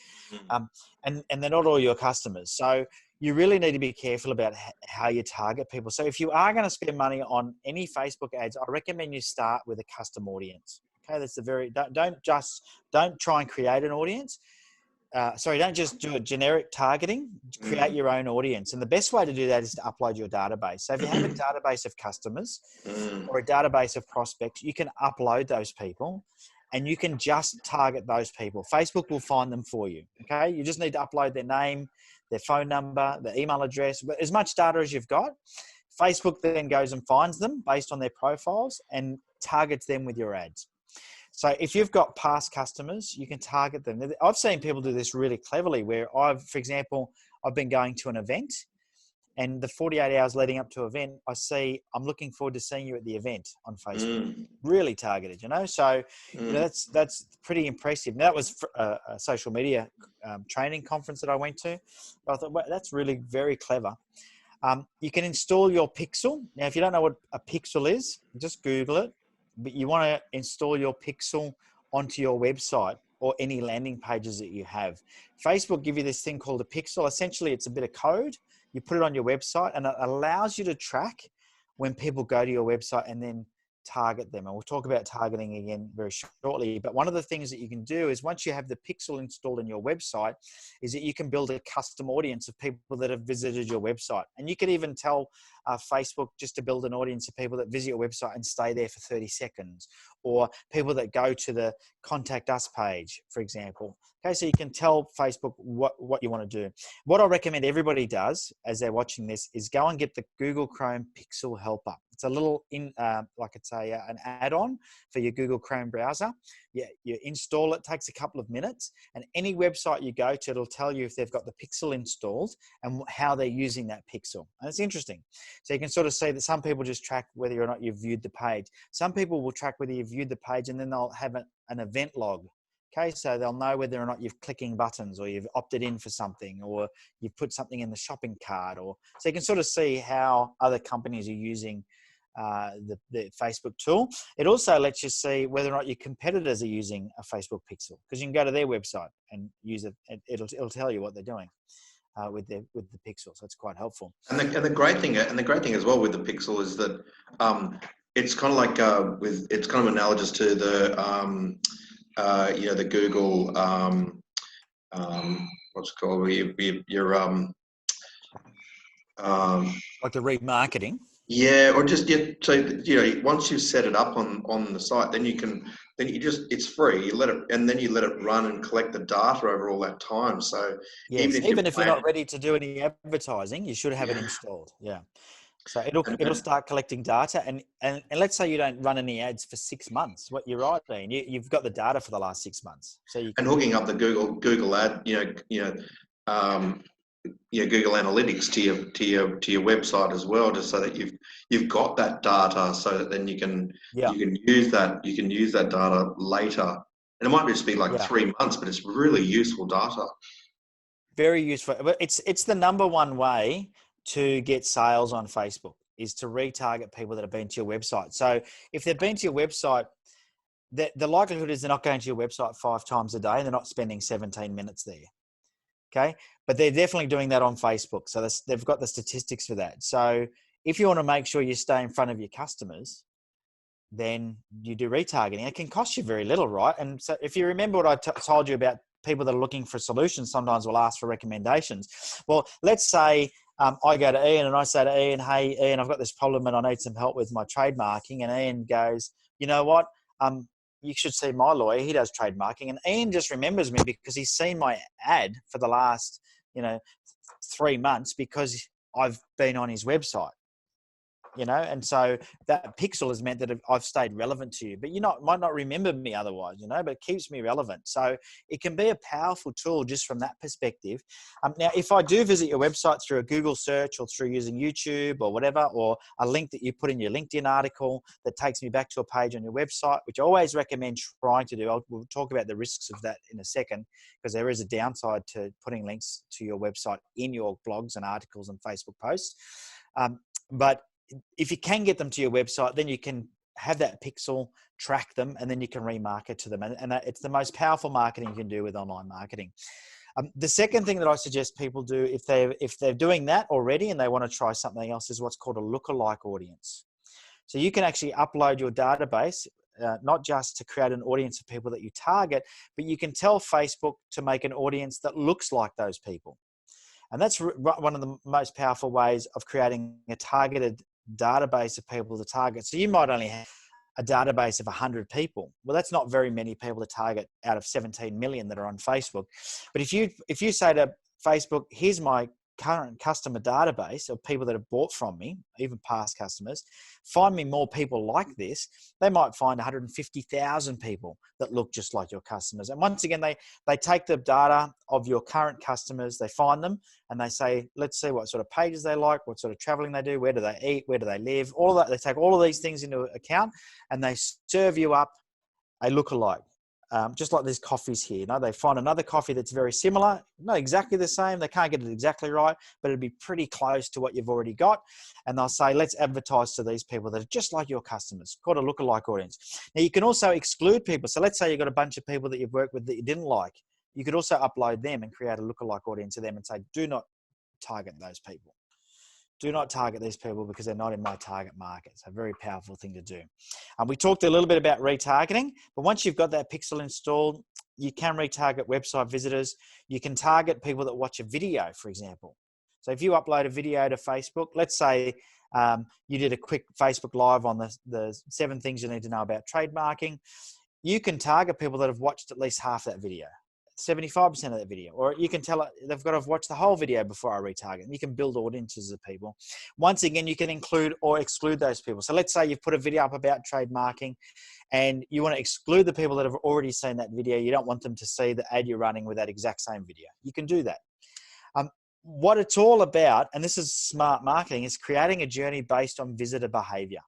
Speaker 2: And they're not all your customers. So you really need to be careful about how you target people. So if you are going to spend money on any Facebook ads, I recommend you start with a custom audience. Okay, that's don't try and create an audience. Don't just do a generic targeting, create your own audience. And the best way to do that is to upload your database. So if you have a database of customers or a database of prospects, you can upload those people and you can just target those people. Facebook will find them for you. Okay. You just need to upload their name, their phone number, their email address, but as much data as you've got. Facebook then goes and finds them based on their profiles and targets them with your ads. So if you've got past customers, you can target them. I've seen people do this really cleverly where for example, I've been going to an event and the 48 hours leading up to an event, I'm looking forward to seeing you at the event on Facebook. Really targeted, So that's pretty impressive. Now, that was a social media training conference that I went to. But I thought, well, that's really very clever. You can install your pixel. Now, if you don't know what a pixel is, just Google it. But you want to install your pixel onto your website or any landing pages that you have. Facebook give you this thing called a pixel. Essentially, it's a bit of code. You put it on your website and it allows you to track when people go to your website and then target them. And we'll talk about targeting again very shortly. But one of the things that you can do is once you have the pixel installed in your website is that you can build a custom audience of people that have visited your website. And you can even tell Facebook just to build an audience of people that visit your website and stay there for 30 seconds or people that go to the contact us page, for example. Okay, so you can tell Facebook what you want to do. What I recommend everybody does as they're watching this is go and get the Google Chrome Pixel Helper. It's a little an add-on for your Google Chrome browser. You install it, takes a couple of minutes, and any website you go to, it'll tell you if they've got the pixel installed and how they're using that pixel. And it's interesting. So you can sort of see that some people just track whether or not you've viewed the page. Some people will track whether you've viewed the page and then they'll have an event log. Okay, so they'll know whether or not you've clicking buttons or you've opted in for something or you've put something in the shopping cart. So you can sort of see how other companies are using the Facebook tool. It also lets you see whether or not your competitors are using a Facebook pixel because you can go to their website and use it. It'll tell you what they're doing with the pixel. So it's quite helpful.
Speaker 1: And the great thing as well with the pixel is that it's kind of like it's kind of analogous to the the Google what's it called?
Speaker 2: Like the remarketing.
Speaker 1: Yeah, or just so once you've set it up on the site, then it's free. You let it run and collect the data over all that time. So
Speaker 2: yes, even if you're not ready to do any advertising, you should have it installed. Yeah. So it'll start collecting data, and let's say you don't run any ads for 6 months. What you're right, Ian, you've got the data for the last 6 months. So you can
Speaker 1: hooking up the Google ad, Google Analytics to your website as well, just so that you've got that data, so that then you can use that data later. And it might just be like 3 months, but it's really useful data.
Speaker 2: Very useful. But it's the number one way to get sales on Facebook is to retarget people that have been to your website. So if they've been to your website, the likelihood is they're not going to your website 5 times a day and they're not spending 17 minutes there. Okay. But they're definitely doing that on Facebook. So they've got the statistics for that. So if you want to make sure you stay in front of your customers, then you do retargeting. It can cost you very little, right? And so if you remember what I told you about people that are looking for solutions, sometimes will ask for recommendations. Well, let's say I go to Ian and I say to Ian, hey, Ian, I've got this problem and I need some help with my trademarking. And Ian goes, you know what? You should see my lawyer. He does trademarking. And Ian just remembers me because he's seen my ad for the last, 3 months because I've been on his website. you know, and so that pixel has meant that I've stayed relevant to you, but might not remember me otherwise, you know, but it keeps me relevant. So it can be a powerful tool just from that perspective. Now, if I do visit your website through a Google search or through using YouTube or whatever, or a link that you put in your LinkedIn article that takes me back to a page on your website, which I always recommend trying to do. We'll talk about the risks of that in a second, because there is a downside to putting links to your website in your blogs and articles and Facebook posts. But if you can get them to your website, then you can have that pixel, track them, and then you can remarket to them. And it's the most powerful marketing you can do with online marketing. The second thing that I suggest people do if they're doing that already and they want to try something else is what's called a lookalike audience. So you can actually upload your database, not just to create an audience of people that you target, but you can tell Facebook to make an audience that looks like those people. And that's one of the most powerful ways of creating a targeted database of people to target. So you might only have a database of 100 people. Well, that's not very many people to target out of 17 million that are on Facebook. But if you say to Facebook, here's my current customer database of people that have bought from me, even past customers, find me more people like this, they might find 150,000 people that look just like your customers. And once again, they take the data of your current customers, they find them, and they say, let's see what sort of pages they like, what sort of traveling they do, where do they eat, where do they live, all of that. They take all of these things into account, and they serve you up a lookalike. Just like these coffees here, you know, they find another coffee that's very similar, not exactly the same. They can't get it exactly right, but it'd be pretty close to what you've already got. And they'll say, let's advertise to these people that are just like your customers, called a lookalike audience. Now you can also exclude people. So let's say you've got a bunch of people that you've worked with that you didn't like. You could also upload them and create a lookalike audience to them and say, do not target those people. Do not target these people because they're not in my target market. It's a very powerful thing to do. We talked a little bit about retargeting, but once you've got that pixel installed, you can retarget website visitors. You can target people that watch a video, for example. So if you upload a video to Facebook, let's say you did a quick Facebook Live on the 7 things you need to know about trademarking, you can target people that have watched at least half that video. 75% of that video, or you can tell it they've got to have watched the whole video before I retarget them. You can build audiences of people. Once again, you can include or exclude those people. So let's say you've put a video up about trademarking and you want to exclude the people that have already seen that video. You don't want them to see the ad you're running with that exact same video. You can do that. What it's all about, and this is smart marketing, is creating a journey based on visitor behavior.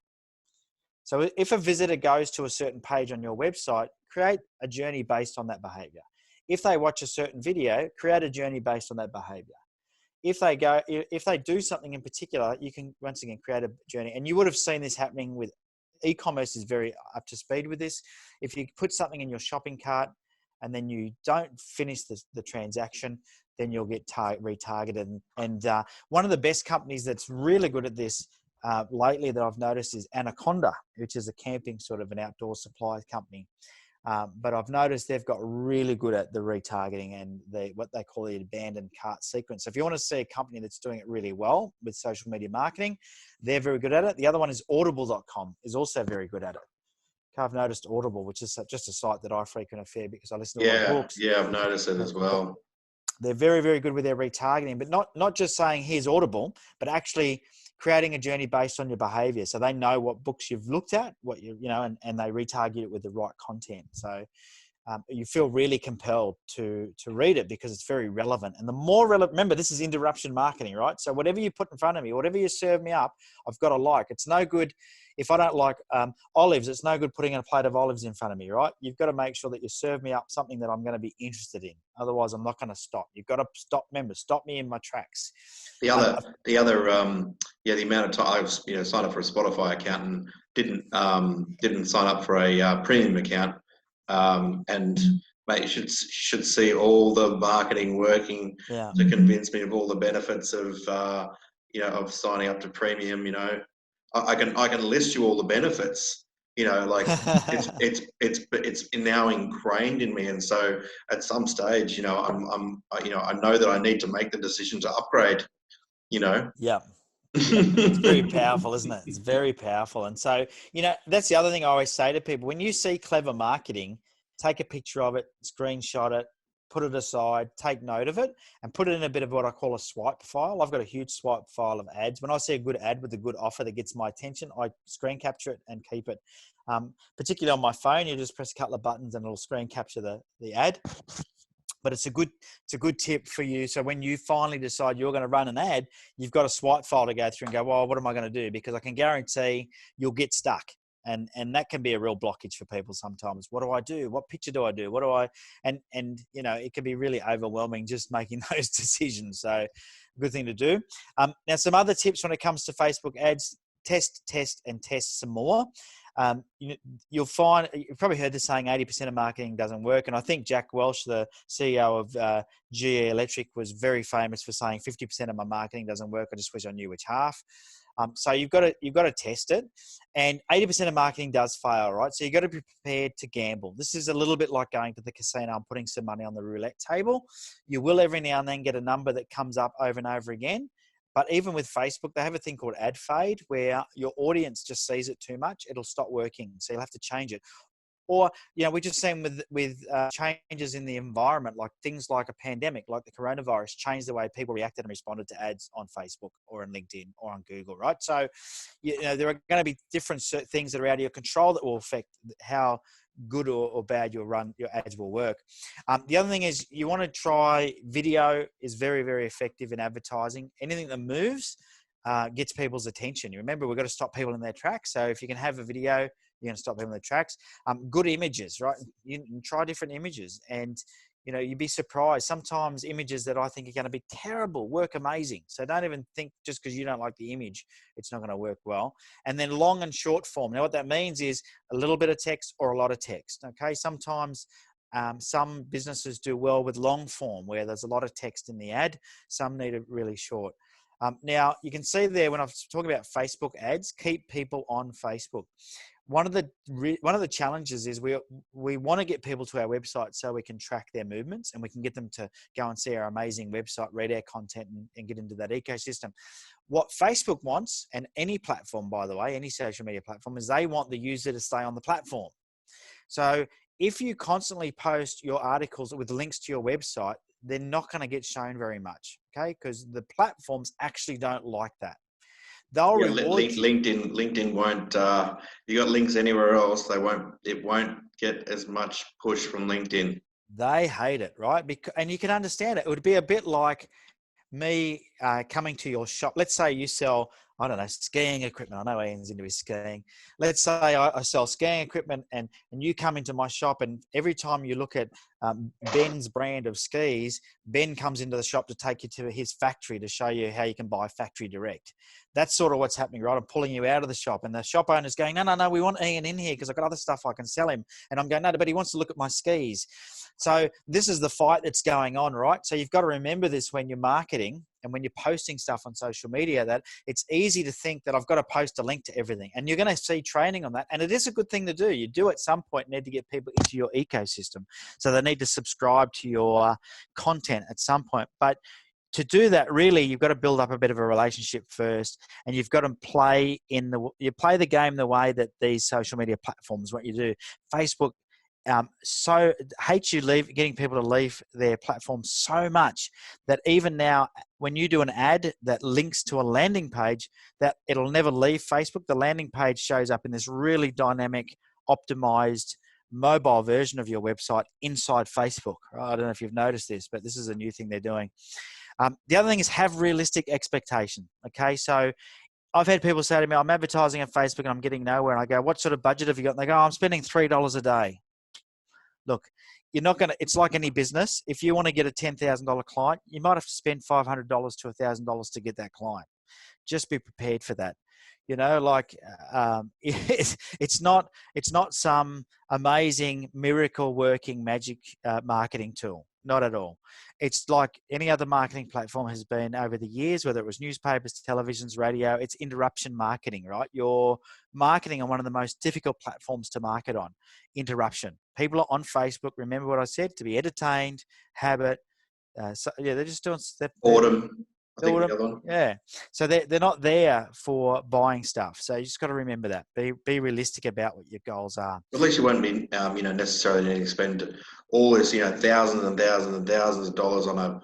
Speaker 2: So if a visitor goes to a certain page on your website, create a journey based on that behavior. If they watch a certain video, create a journey based on that behavior. If they do something in particular, you can once again create a journey. And you would have seen this happening with e-commerce is very up to speed with this. If you put something in your shopping cart and then you don't finish the transaction, then you'll get retargeted. And one of the best companies that's really good at this lately that I've noticed is Anaconda, which is a camping sort of an outdoor supply company. But I've noticed they've got really good at the retargeting and what they call the abandoned cart sequence. So if you want to see a company that's doing it really well with social media marketing, they're very good at it. The other one is audible.com is also very good at it. I've noticed Audible, which is just a site that I frequent a fair because I listen to a lot of books.
Speaker 1: Yeah, I've noticed it as well.
Speaker 2: They're very, very good with their retargeting, but not just saying here's Audible, but actually creating a journey based on your behavior. So they know what books you've looked at, and they retarget it with the right content. So you feel really compelled to read it because it's very relevant. And the more relevant, remember, this is interruption marketing, right? So whatever you put in front of me, whatever you serve me up, I've got to like. It's no good if I don't like olives, it's no good putting a plate of olives in front of me, right? You've got to make sure that you serve me up something that I'm going to be interested in. Otherwise, I'm not going to stop. You've got to stop me in my tracks.
Speaker 1: The amount of time I was, signed up for a Spotify account and didn't sign up for a premium account. And mate, you should see all the marketing working to convince me of all the benefits of of signing up to premium. I can list you all the benefits. Like it's now ingrained in me, and so at some stage, I know that I need to make the decision to upgrade.
Speaker 2: Yeah. It's very powerful, isn't it? It's very powerful. And so, that's the other thing I always say to people. When you see clever marketing, take a picture of it, screenshot it, put it aside, take note of it, and put it in a bit of what I call a swipe file. I've got a huge swipe file of ads. When I see a good ad with a good offer that gets my attention, I screen capture it and keep it. Particularly on my phone, you just press a couple of buttons and it'll screen capture the ad. But it's a good tip for you. So when you finally decide you're going to run an ad, you've got a swipe file to go through and go, well, what am I going to do? Because I can guarantee you'll get stuck. And that can be a real blockage for people sometimes. What do I do? What picture do I do? What do I, and you know, it can be really overwhelming just making those decisions. So good thing to do. Now, some other tips when it comes to Facebook ads: test, and test some more. You'll find, you've probably heard the saying 80% of marketing doesn't work. And I think Jack Welch, the CEO of GE Electric, was very famous for saying 50% of my marketing doesn't work. I just wish I knew which half. So you've got to test it, and 80% of marketing does fail, right? So you've got to be prepared to gamble. This is a little bit like going to the casino and putting some money on the roulette table. You will every now and then get a number that comes up over and over again. But even with Facebook, they have a thing called ad fade, where your audience just sees it too much. It'll stop working. So you'll have to change it. Or, you know, we're just seeing with changes in the environment, like things like a pandemic, like the coronavirus, changed the way people reacted and responded to ads on Facebook or on LinkedIn or on Google, right? So, you know, there are going to be different things that are out of your control that will affect how good or bad your ads will work. The other thing is you want to try video. Is very, very effective in advertising. Anything that moves gets people's attention. You remember, we've got to stop people in their tracks. So if you can have a video, you're going to stop people in their tracks. Good images, right? You can try different images, and you know, you'd be surprised. Sometimes images that I think are going to be terrible work amazing. So don't even think just because you don't like the image, it's not going to work well. And then long and short form. Now what that means is a little bit of text or a lot of text. Okay. Sometimes some businesses do well with long form where there's a lot of text in the ad. Some need it really short. Now you can see there when I was talking about Facebook ads, keep people on Facebook. One of the challenges is we want to get people to our website so we can track their movements and we can get them to go and see our amazing website, read our content, and get into that ecosystem. What Facebook wants, and any platform, by the way, any social media platform, is they want the user to stay on the platform. So if you constantly post your articles with links to your website, they're not going to get shown very much, okay? Because the platforms actually don't like that. They'll reward
Speaker 1: LinkedIn won't. You got links anywhere else, it won't get as much push from LinkedIn.
Speaker 2: They hate it, right? And you can understand it. It would be a bit like me coming to your shop. Let's say you sell, I don't know, skiing equipment. I know Ian's into his skiing. Let's say I sell skiing equipment and you come into my shop, and every time you look at Ben's brand of skis, Ben comes into the shop to take you to his factory to show you how you can buy factory direct. That's sort of what's happening, right? I'm pulling you out of the shop, and the shop owner's going, no, we want Ian in here because I've got other stuff I can sell him. And I'm going, no, but he wants to look at my skis. So this is the fight that's going on, right? So you've got to remember this when you're marketing and when you're posting stuff on social media, that it's easy to think that I've got to post a link to everything. And you're going to see training on that. And it is a good thing to do. You do at some point need to get people into your ecosystem. So they need to subscribe to your content at some point. But to do that, really, you've got to build up a bit of a relationship first, and you've got to play the game the way that these social media platforms, what you do. Facebook so hates you getting people to leave their platform so much that even now, when you do an ad that links to a landing page, that it'll never leave Facebook. The landing page shows up in this really dynamic, optimized mobile version of your website inside Facebook. I don't know if you've noticed this, but this is a new thing they're doing. The other thing is have realistic expectation. Okay, so I've had people say to me, I'm advertising on Facebook and I'm getting nowhere. And I go, what sort of budget have you got? And they go, I'm spending $3 a day. Look, you're not going to, it's like any business. If you want to get a $10,000 client, you might have to spend $500 to $1,000 to get that client. Just be prepared for that. You know, like it's not some amazing miracle working magic marketing tool. Not at all. It's like any other marketing platform has been over the years, whether it was newspapers, televisions, radio. It's interruption marketing, right? You're marketing on one of the most difficult platforms to market on. Interruption. People are on Facebook. Remember what I said, to be entertained, habit. So yeah, they're just doing
Speaker 1: boredom. I think the other one.
Speaker 2: Yeah. So they're not there for buying stuff. So you just got to remember that. Be realistic about what your goals are.
Speaker 1: At least you won't be, necessarily needing to spend all this, thousands and thousands and thousands of dollars on a,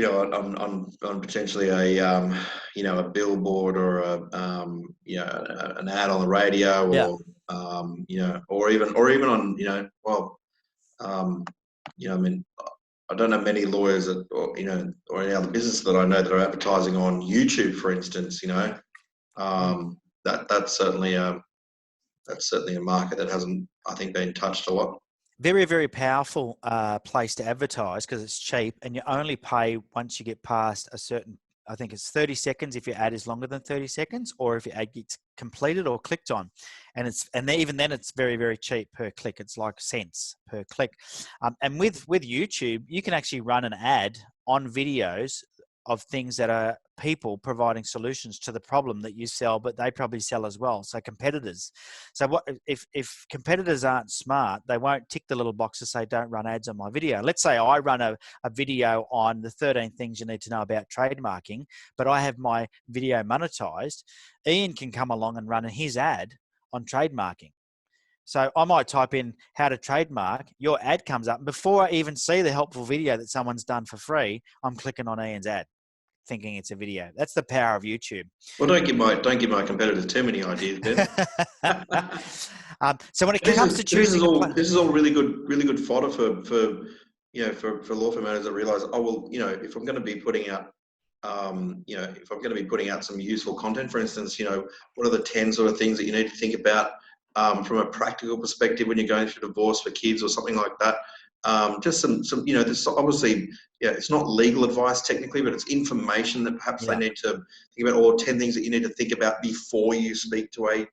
Speaker 1: on potentially a billboard or an ad on the radio
Speaker 2: Yeah.
Speaker 1: or even on, I mean, I don't know many lawyers or any other business that I know that are advertising on YouTube, for instance. That's certainly a market that hasn't, I think, been touched a lot.
Speaker 2: Very, very powerful place to advertise because it's cheap, and you only pay once you get past a certain, I think it's 30 seconds if your ad is longer than 30 seconds, or if your ad gets completed or clicked on. And even then it's very, very cheap per click. It's like cents per click. And with YouTube, you can actually run an ad on videos of things that are people providing solutions to the problem that you sell, but they probably sell as well. So competitors. So what if competitors aren't smart, they won't tick the little box to say, don't run ads on my video. Let's say I run a video on the 13 things you need to know about trademarking, but I have my video monetized. Ian can come along and run his ad on trademarking. So I might type in how to trademark, your ad comes up. And before I even see the helpful video that someone's done for free, I'm clicking on Ian's ad, thinking it's a video. That's the power of YouTube.
Speaker 1: Well, don't give my competitors too many ideas, Ben.
Speaker 2: So when it comes to choosing,
Speaker 1: this is all really good fodder for law firm owners that realize, if I'm going to be putting out, if I'm going to be putting out some useful content, for instance, what are the 10 sort of things that you need to think about from a practical perspective when you're going through divorce for kids or something like that. Just some, this obviously, it's not legal advice technically, but it's information that perhaps they need to think about, or 10 things that you need to think about before you speak to a,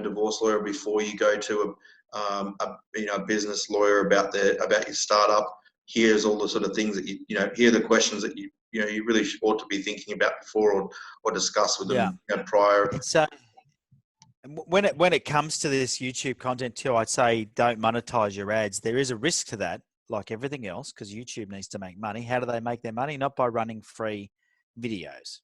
Speaker 1: divorce lawyer, before you go to a business lawyer about your startup. Here's all the sort of things that here are the questions that you really ought to be thinking about before or discuss with them prior.
Speaker 2: So when it comes to this YouTube content too, I'd say don't monetize your ads. There is a risk to that, like everything else, because YouTube needs to make money. How do they make their money? Not by running free videos.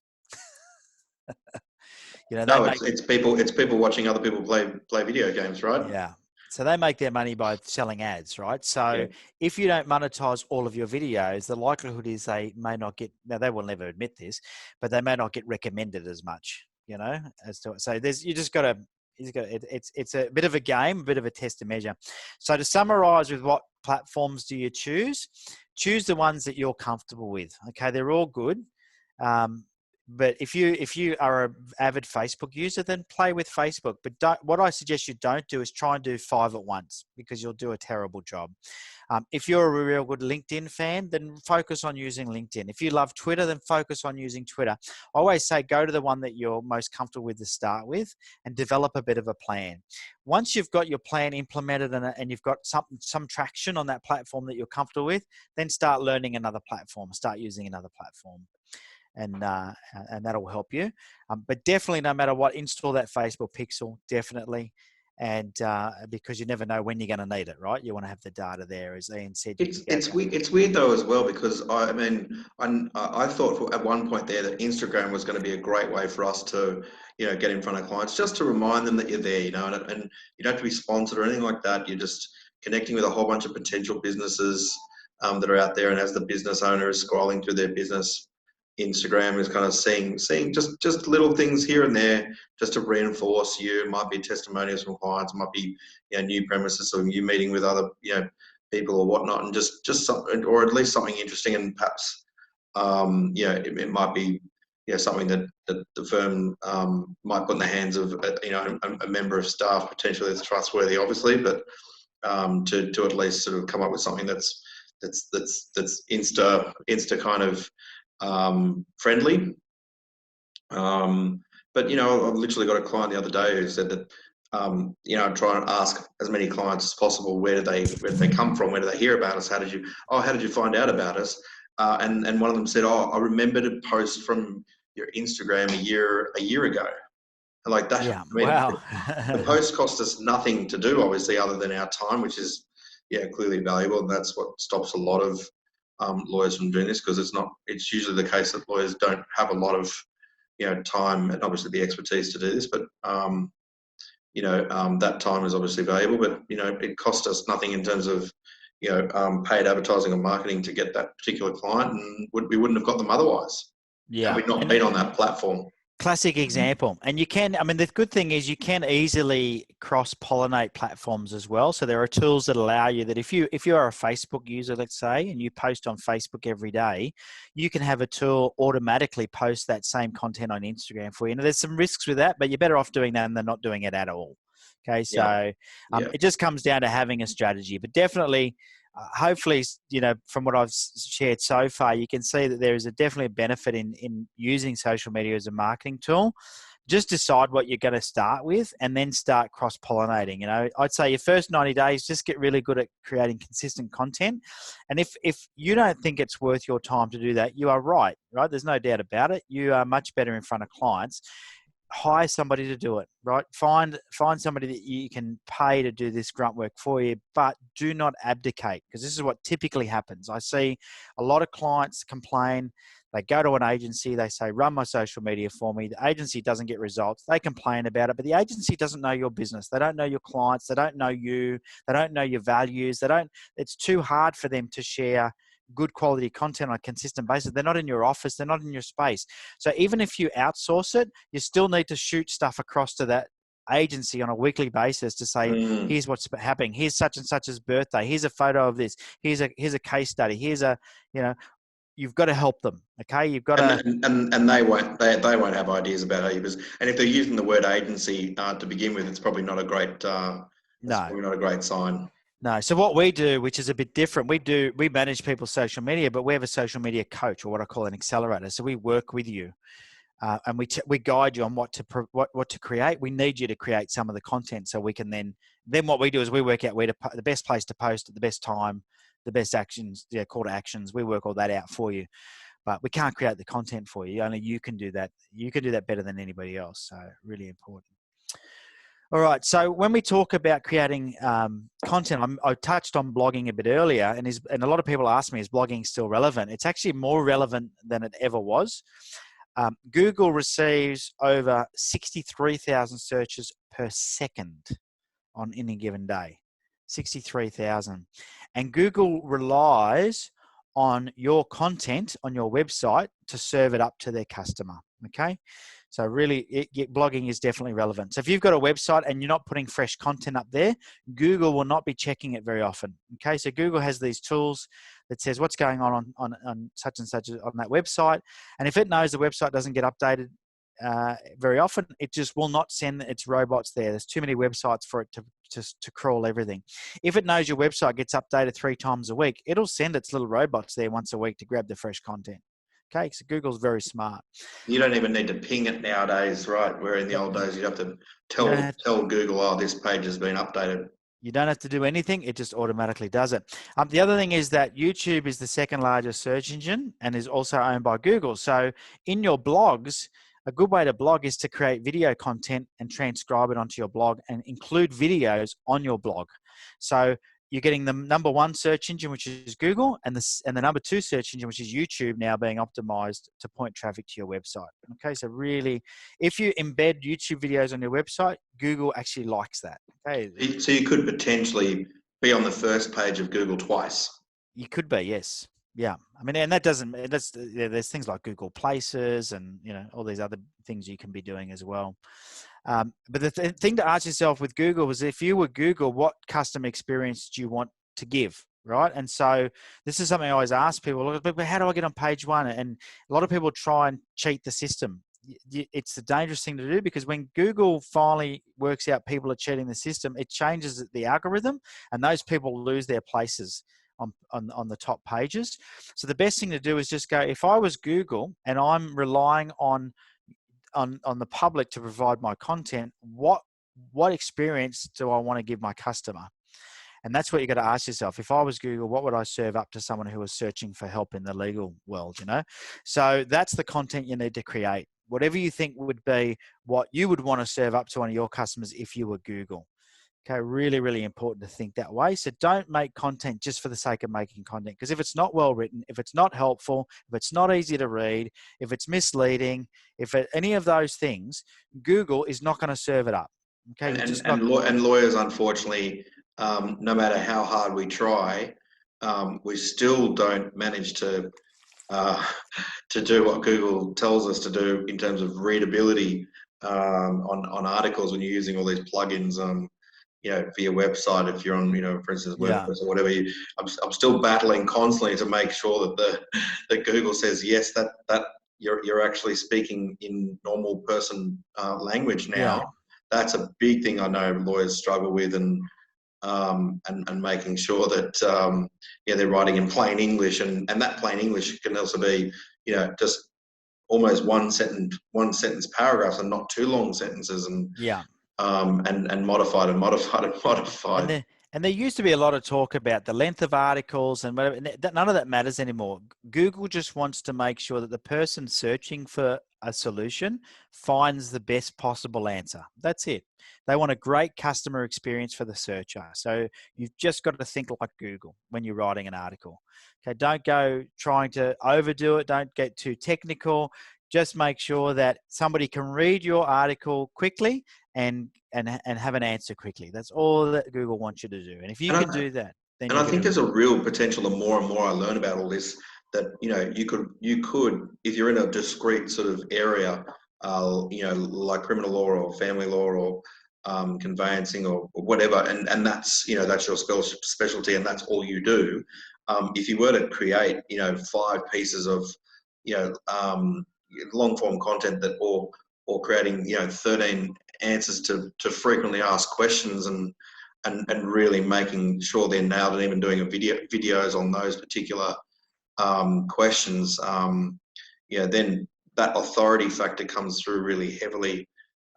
Speaker 1: It's people watching other people play video games, right?
Speaker 2: Yeah. So they make their money by selling ads, right? So if you don't monetize all of your videos, the likelihood is they may not get, now they will never admit this, but they may not get recommended as much, as to it. So it's a bit of a game, a bit of a test and measure. So to summarize with what platforms do you choose? Choose the ones that you're comfortable with. Okay. They're all good. But if you are an avid Facebook user, then play with Facebook. But what I suggest you don't do is try and do 5 at once, because you'll do a terrible job. If you're a real good LinkedIn fan, then focus on using LinkedIn. If you love Twitter, then focus on using Twitter. I always say go to the one that you're most comfortable with to start with and develop a bit of a plan. Once you've got your plan implemented and you've got some traction on that platform that you're comfortable with, then start learning another platform, start using another platform. And that'll help you. But definitely, no matter what, install that Facebook pixel, definitely. And because you never know when you're going to need it, right? You want to have the data there, as Ian said.
Speaker 1: It's weird though as well, because I thought at one point there that Instagram was going to be a great way for us to get in front of clients, just to remind them that you're there, and you don't have to be sponsored or anything like that. You're just connecting with a whole bunch of potential businesses that are out there, and as the business owner is scrolling through their business, Instagram is kind of seeing just little things here and there just to reinforce you. It might be testimonials from clients, it might be new premises, or you meeting with other people or whatnot, and just something, or at least something interesting, and perhaps it might be something that the firm might put in the hands of a member of staff potentially that's trustworthy, obviously, but to at least sort of come up with something that's insta kind of friendly. But I've literally got a client the other day who said that I try and ask as many clients as possible, where do they come from, where do they hear about us, how did you find out about us, and one of them said, I remembered a post from your Instagram a year ago. Like that.
Speaker 2: Yeah. Wow.
Speaker 1: The post cost us nothing to do, obviously, other than our time, which is clearly valuable, and that's what stops a lot of lawyers from doing this, because it's usually the case that lawyers don't have a lot of, time and obviously the expertise to do this, but that time is obviously valuable, but it cost us nothing in terms of paid advertising and marketing to get that particular client, and we wouldn't have got them otherwise had
Speaker 2: Yeah.
Speaker 1: we not been on that platform.
Speaker 2: Classic example. And you can, I mean, the good thing is you can easily cross-pollinate platforms as well. So there are tools that allow you that if you are a Facebook user, let's say, and you post on Facebook every day, you can have a tool automatically post that same content on Instagram for you. Now, there's some risks with that, but you're better off doing that than not doing it at all. Okay, so it just comes down to having a strategy, but definitely, hopefully, from what I've shared so far, you can see that there is definitely a benefit in using social media as a marketing tool. Just decide what you're going to start with and then start cross-pollinating. I'd say your first 90 days, just get really good at creating consistent content. And if you don't think it's worth your time to do that, you are right? There's no doubt about it. You are much better in front of clients. Hire somebody to do it, right? Find somebody that you can pay to do this grunt work for you, but do not abdicate, because this is what typically happens. I see a lot of clients complain. They go to an agency, they say, run my social media for me. The agency doesn't get results. They complain about it, but the agency doesn't know your business. They don't know your clients. They don't know you. They don't know your values. It's too hard for them to share good quality content on a consistent basis. They're not in your office. They're not in your space. So even if you outsource it, you still need to shoot stuff across to that agency on a weekly basis to say, here's what's happening. Here's such and such's birthday. Here's a photo of this. Here's a case study. You've got to help them. Okay. You've got to,
Speaker 1: and they won't have ideas about how you business. And if they're using the word agency to begin with, it's probably not a great, probably not a great sign.
Speaker 2: No. So what we do, which is a bit different, we manage people's social media, but we have a social media coach, or what I call an accelerator. So we work with you, and we guide you on what to create. We need you to create some of the content, so we can then what we do is we work out where the best place to post at the best time, the best actions, call to actions. We work all that out for you, but we can't create the content for you. Only you can do that. You can do that better than anybody else. So really important. All right. So when we talk about creating content, I touched on blogging a bit earlier, and a lot of people ask me, is blogging still relevant? It's actually more relevant than it ever was. Google receives over 63,000 searches per second on any given day. 63,000. And Google relies on your content on your website to serve it up to their customer. Okay. So really, blogging is definitely relevant. So if you've got a website and you're not putting fresh content up there, Google will not be checking it very often. Okay, so Google has these tools that says what's going on such and such on that website. And if it knows the website doesn't get updated very often, it just will not send its robots there. There's too many websites for it to crawl everything. If it knows your website gets updated 3 times a week, it'll send its little robots there once a week to grab the fresh content. Okay, so Google's very smart.
Speaker 1: You don't even need to ping it nowadays, right? Where in the old days, you'd have to tell Google, oh, this page has been updated.
Speaker 2: You don't have to do anything. It just automatically does it. The other thing is that YouTube is the second largest search engine and is also owned by Google. So in your blogs, a good way to blog is to create video content and transcribe it onto your blog and include videos on your blog. So you're getting the number 1 search engine, which is Google, and the number 2 search engine, which is YouTube, now being optimized to point traffic to your website. Okay, so really, if you embed YouTube videos on your website, Google actually likes that. Okay,
Speaker 1: so you could potentially be on the first page of Google twice.
Speaker 2: You could be, yes. Yeah, I mean, and there's things like Google Places and all these other things you can be doing as well. But the thing to ask yourself with Google was, if you were Google, what customer experience do you want to give, right? And so this is something I always ask people, but how do I get on page 1? And a lot of people try and cheat the system. It's a dangerous thing to do, because when Google finally works out people are cheating the system, it changes the algorithm, and those people lose their places on the top pages. So the best thing to do is just go, if I was Google and I'm relying on the public to provide my content, what experience do I want to give my customer? And that's what you got to ask yourself. If I was Google, what would I serve up to someone who was searching for help in the legal world? So that's the content you need to create. Whatever you think would be what you would want to serve up to one of your customers if you were Google. Okay, really, really important to think that way. So don't make content just for the sake of making content, because if it's not well written, if it's not helpful, if it's not easy to read, if it's misleading, any of those things, Google is not going to serve it up. Okay,
Speaker 1: And
Speaker 2: you're
Speaker 1: and
Speaker 2: just not.
Speaker 1: and, law, and lawyers, unfortunately, no matter how hard we try, we still don't manage uh, to do what Google tells us to do in terms of readability on articles when you're using all these plugins. For your website, if you're on, for instance,
Speaker 2: Yeah,
Speaker 1: WordPress or whatever, I'm still battling constantly to make sure that that Google says yes, that you're actually speaking in normal person language
Speaker 2: yeah,
Speaker 1: now. That's a big thing I know lawyers struggle with, and making sure that they're writing in plain English, and that plain English can also be just almost one sentence paragraphs and not too long sentences,
Speaker 2: yeah.
Speaker 1: and modified and modified and
Speaker 2: And
Speaker 1: modified.
Speaker 2: there used to be a lot of talk about the length of articles and whatever. And none of that matters anymore. Google just wants to make sure that the person searching for a solution finds the best possible answer. That's it. They want a great customer experience for the searcher. So you've just got to think like Google when you're writing an article. Okay, don't go trying to overdo it. Don't get too technical. Just make sure that somebody can read your article quickly and have an answer quickly. That's all that Google wants you to do. And if you
Speaker 1: And
Speaker 2: can
Speaker 1: I,
Speaker 2: do that, then
Speaker 1: and
Speaker 2: you're
Speaker 1: I
Speaker 2: going
Speaker 1: think
Speaker 2: to
Speaker 1: there's a
Speaker 2: win.
Speaker 1: real potential. The more and more I learn about all this, that you could, if you're in a discrete sort of area, like criminal law or family law or conveyancing or whatever, and that's your specialty, and that's all you do. If you were to create 5 pieces of you know um, long form content, or creating 13 answers to frequently asked questions, and really making sure they're nailed, and even doing videos on those particular questions, then that authority factor comes through really heavily.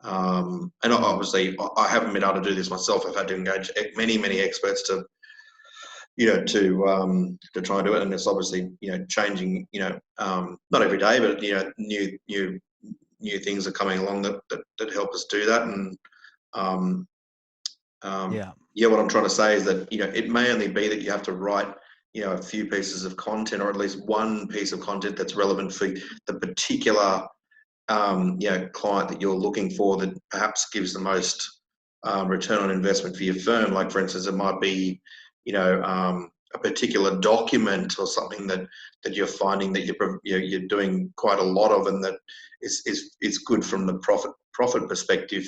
Speaker 1: And obviously, I haven't been able to do this myself. I've had to engage many experts to try and do it, and it's obviously changing. Not every day, but new things are coming along that help us do that. And um,
Speaker 2: Yeah.
Speaker 1: what I'm trying to say is that it may only be that you have to write a few pieces of content, or at least one piece of content that's relevant for the particular client that you're looking for, that perhaps gives the most return on investment for your firm. Like, for instance, it might be a particular document or something that you're finding that you're doing quite a lot of, and that is good from the profit perspective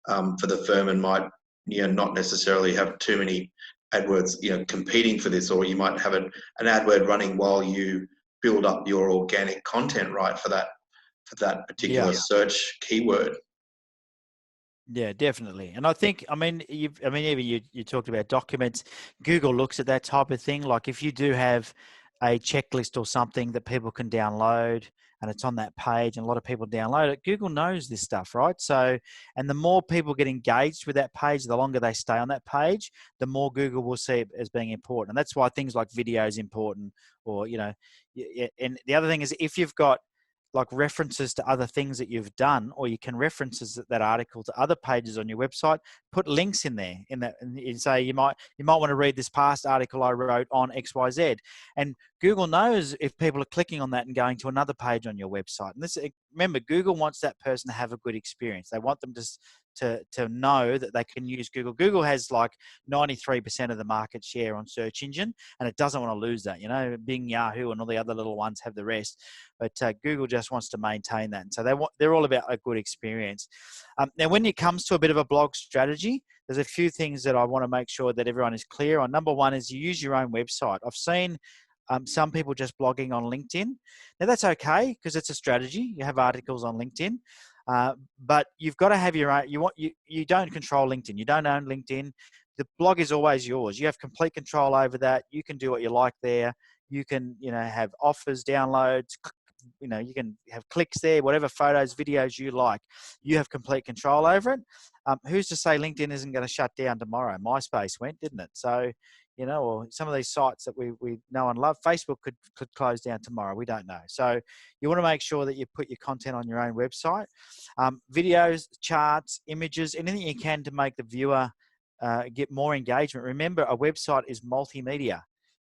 Speaker 1: for the firm, and might not necessarily have too many AdWords competing for this, or you might have an AdWord running while you build up your organic content right for that particular
Speaker 2: Yeah.
Speaker 1: search keyword.
Speaker 2: Yeah, definitely. And I think, even you talked about documents. Google looks at that type of thing. Like if you do have a checklist or something that people can download and it's on that page and a lot of people download it, Google knows this stuff, right? So, and the more people get engaged with that page, the longer they stay on that page, the more Google will see it as being important. And that's why things like video is important, or, and the other thing is, if you've got like references to other things that you've done, or you can references that article to other pages on your website, put links in there, and you say you might want to read this past article I wrote on XYZ. And Google knows if people are clicking on that and going to another page on your website. And remember, Google wants that person to have a good experience. They want them to know that they can use Google. Google has like 93% of the market share on search engine, and it doesn't want to lose that. Bing, Yahoo, and all the other little ones have the rest, but Google just wants to maintain that. And so they're all about a good experience. Now, when it comes to a bit of a blog strategy, there's a few things that I want to make sure that everyone is clear on. Number one is you use your own website. I've seen some people just blogging on LinkedIn. Now that's okay, because it's a strategy. You have articles on LinkedIn. But you've got to have your own. You don't control LinkedIn. You don't own LinkedIn. The blog is always yours. You have complete control over that. You can do what you like there. You can, have offers, downloads. You can have clicks there, whatever photos, videos you like. You have complete control over it. Who's to say LinkedIn isn't going to shut down tomorrow? MySpace went, didn't it? So, or some of these sites that we know and love. Facebook could close down tomorrow. We don't know. So you want to make sure that you put your content on your own website. Videos, charts, images, anything you can to make the viewer get more engagement. Remember, a website is multimedia.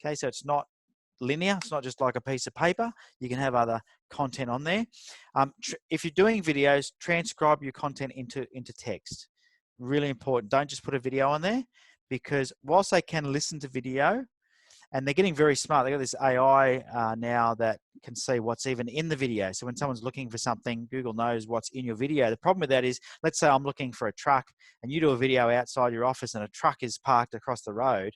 Speaker 2: Okay, so it's not linear. It's not just like a piece of paper. You can have other content on there. If you're doing videos, transcribe your content into text. Really important. Don't just put a video on there, because whilst they can listen to video, and they're getting very smart. They've got this AI now that can see what's even in the video. So when someone's looking for something, Google knows what's in your video. The problem with that is, let's say I'm looking for a truck and you do a video outside your office and a truck is parked across the road.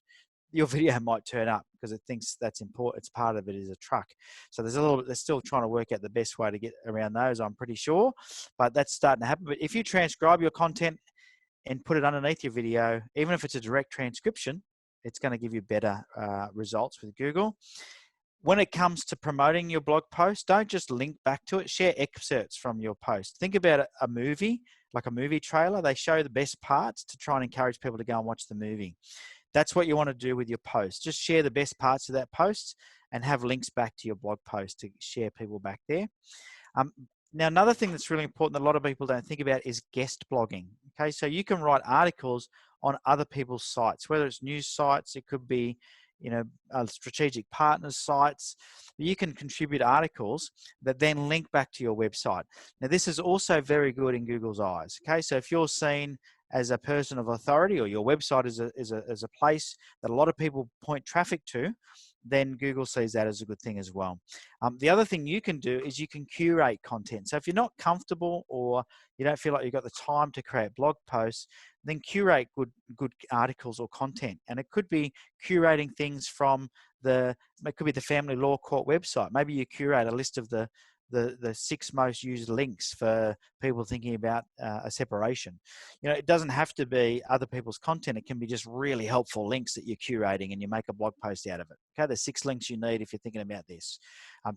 Speaker 2: Your video might turn up because it thinks that's important. It's part of it is a truck. So there's a little bit, they're still trying to work out the best way to get around those, I'm pretty sure. But that's starting to happen. But if you transcribe your content and put it underneath your video, even if it's a direct transcription, it's going to give you better results with Google. When it comes to promoting your blog post, don't just link back to it. Share excerpts from your post. Think about a movie, like a movie trailer. They show the best parts to try and encourage people to go and watch the movie. That's what you want to do with your post. Just share the best parts of that post and have links back to your blog post to share people back there. Now, another thing that's really important that a lot of people don't think about is guest blogging. Okay, so you can write articles on other people's sites, whether it's news sites, it could be, strategic partners sites. You can contribute articles that then link back to your website. Now, this is also very good in Google's eyes. Okay, so if you're seen as a person of authority, or your website is a place that a lot of people point traffic to, then Google sees that as a good thing as well. The other thing you can do is you can curate content. So if you're not comfortable or you don't feel like you've got the time to create blog posts, then curate good articles or content. And it could be curating things from it could be the Family Law Court website. Maybe you curate a list of the 6 most used links for people thinking about a separation. It doesn't have to be other people's content. It can be just really helpful links that you're curating and you make a blog post out of it. Okay, there's 6 links you need if you're thinking about this.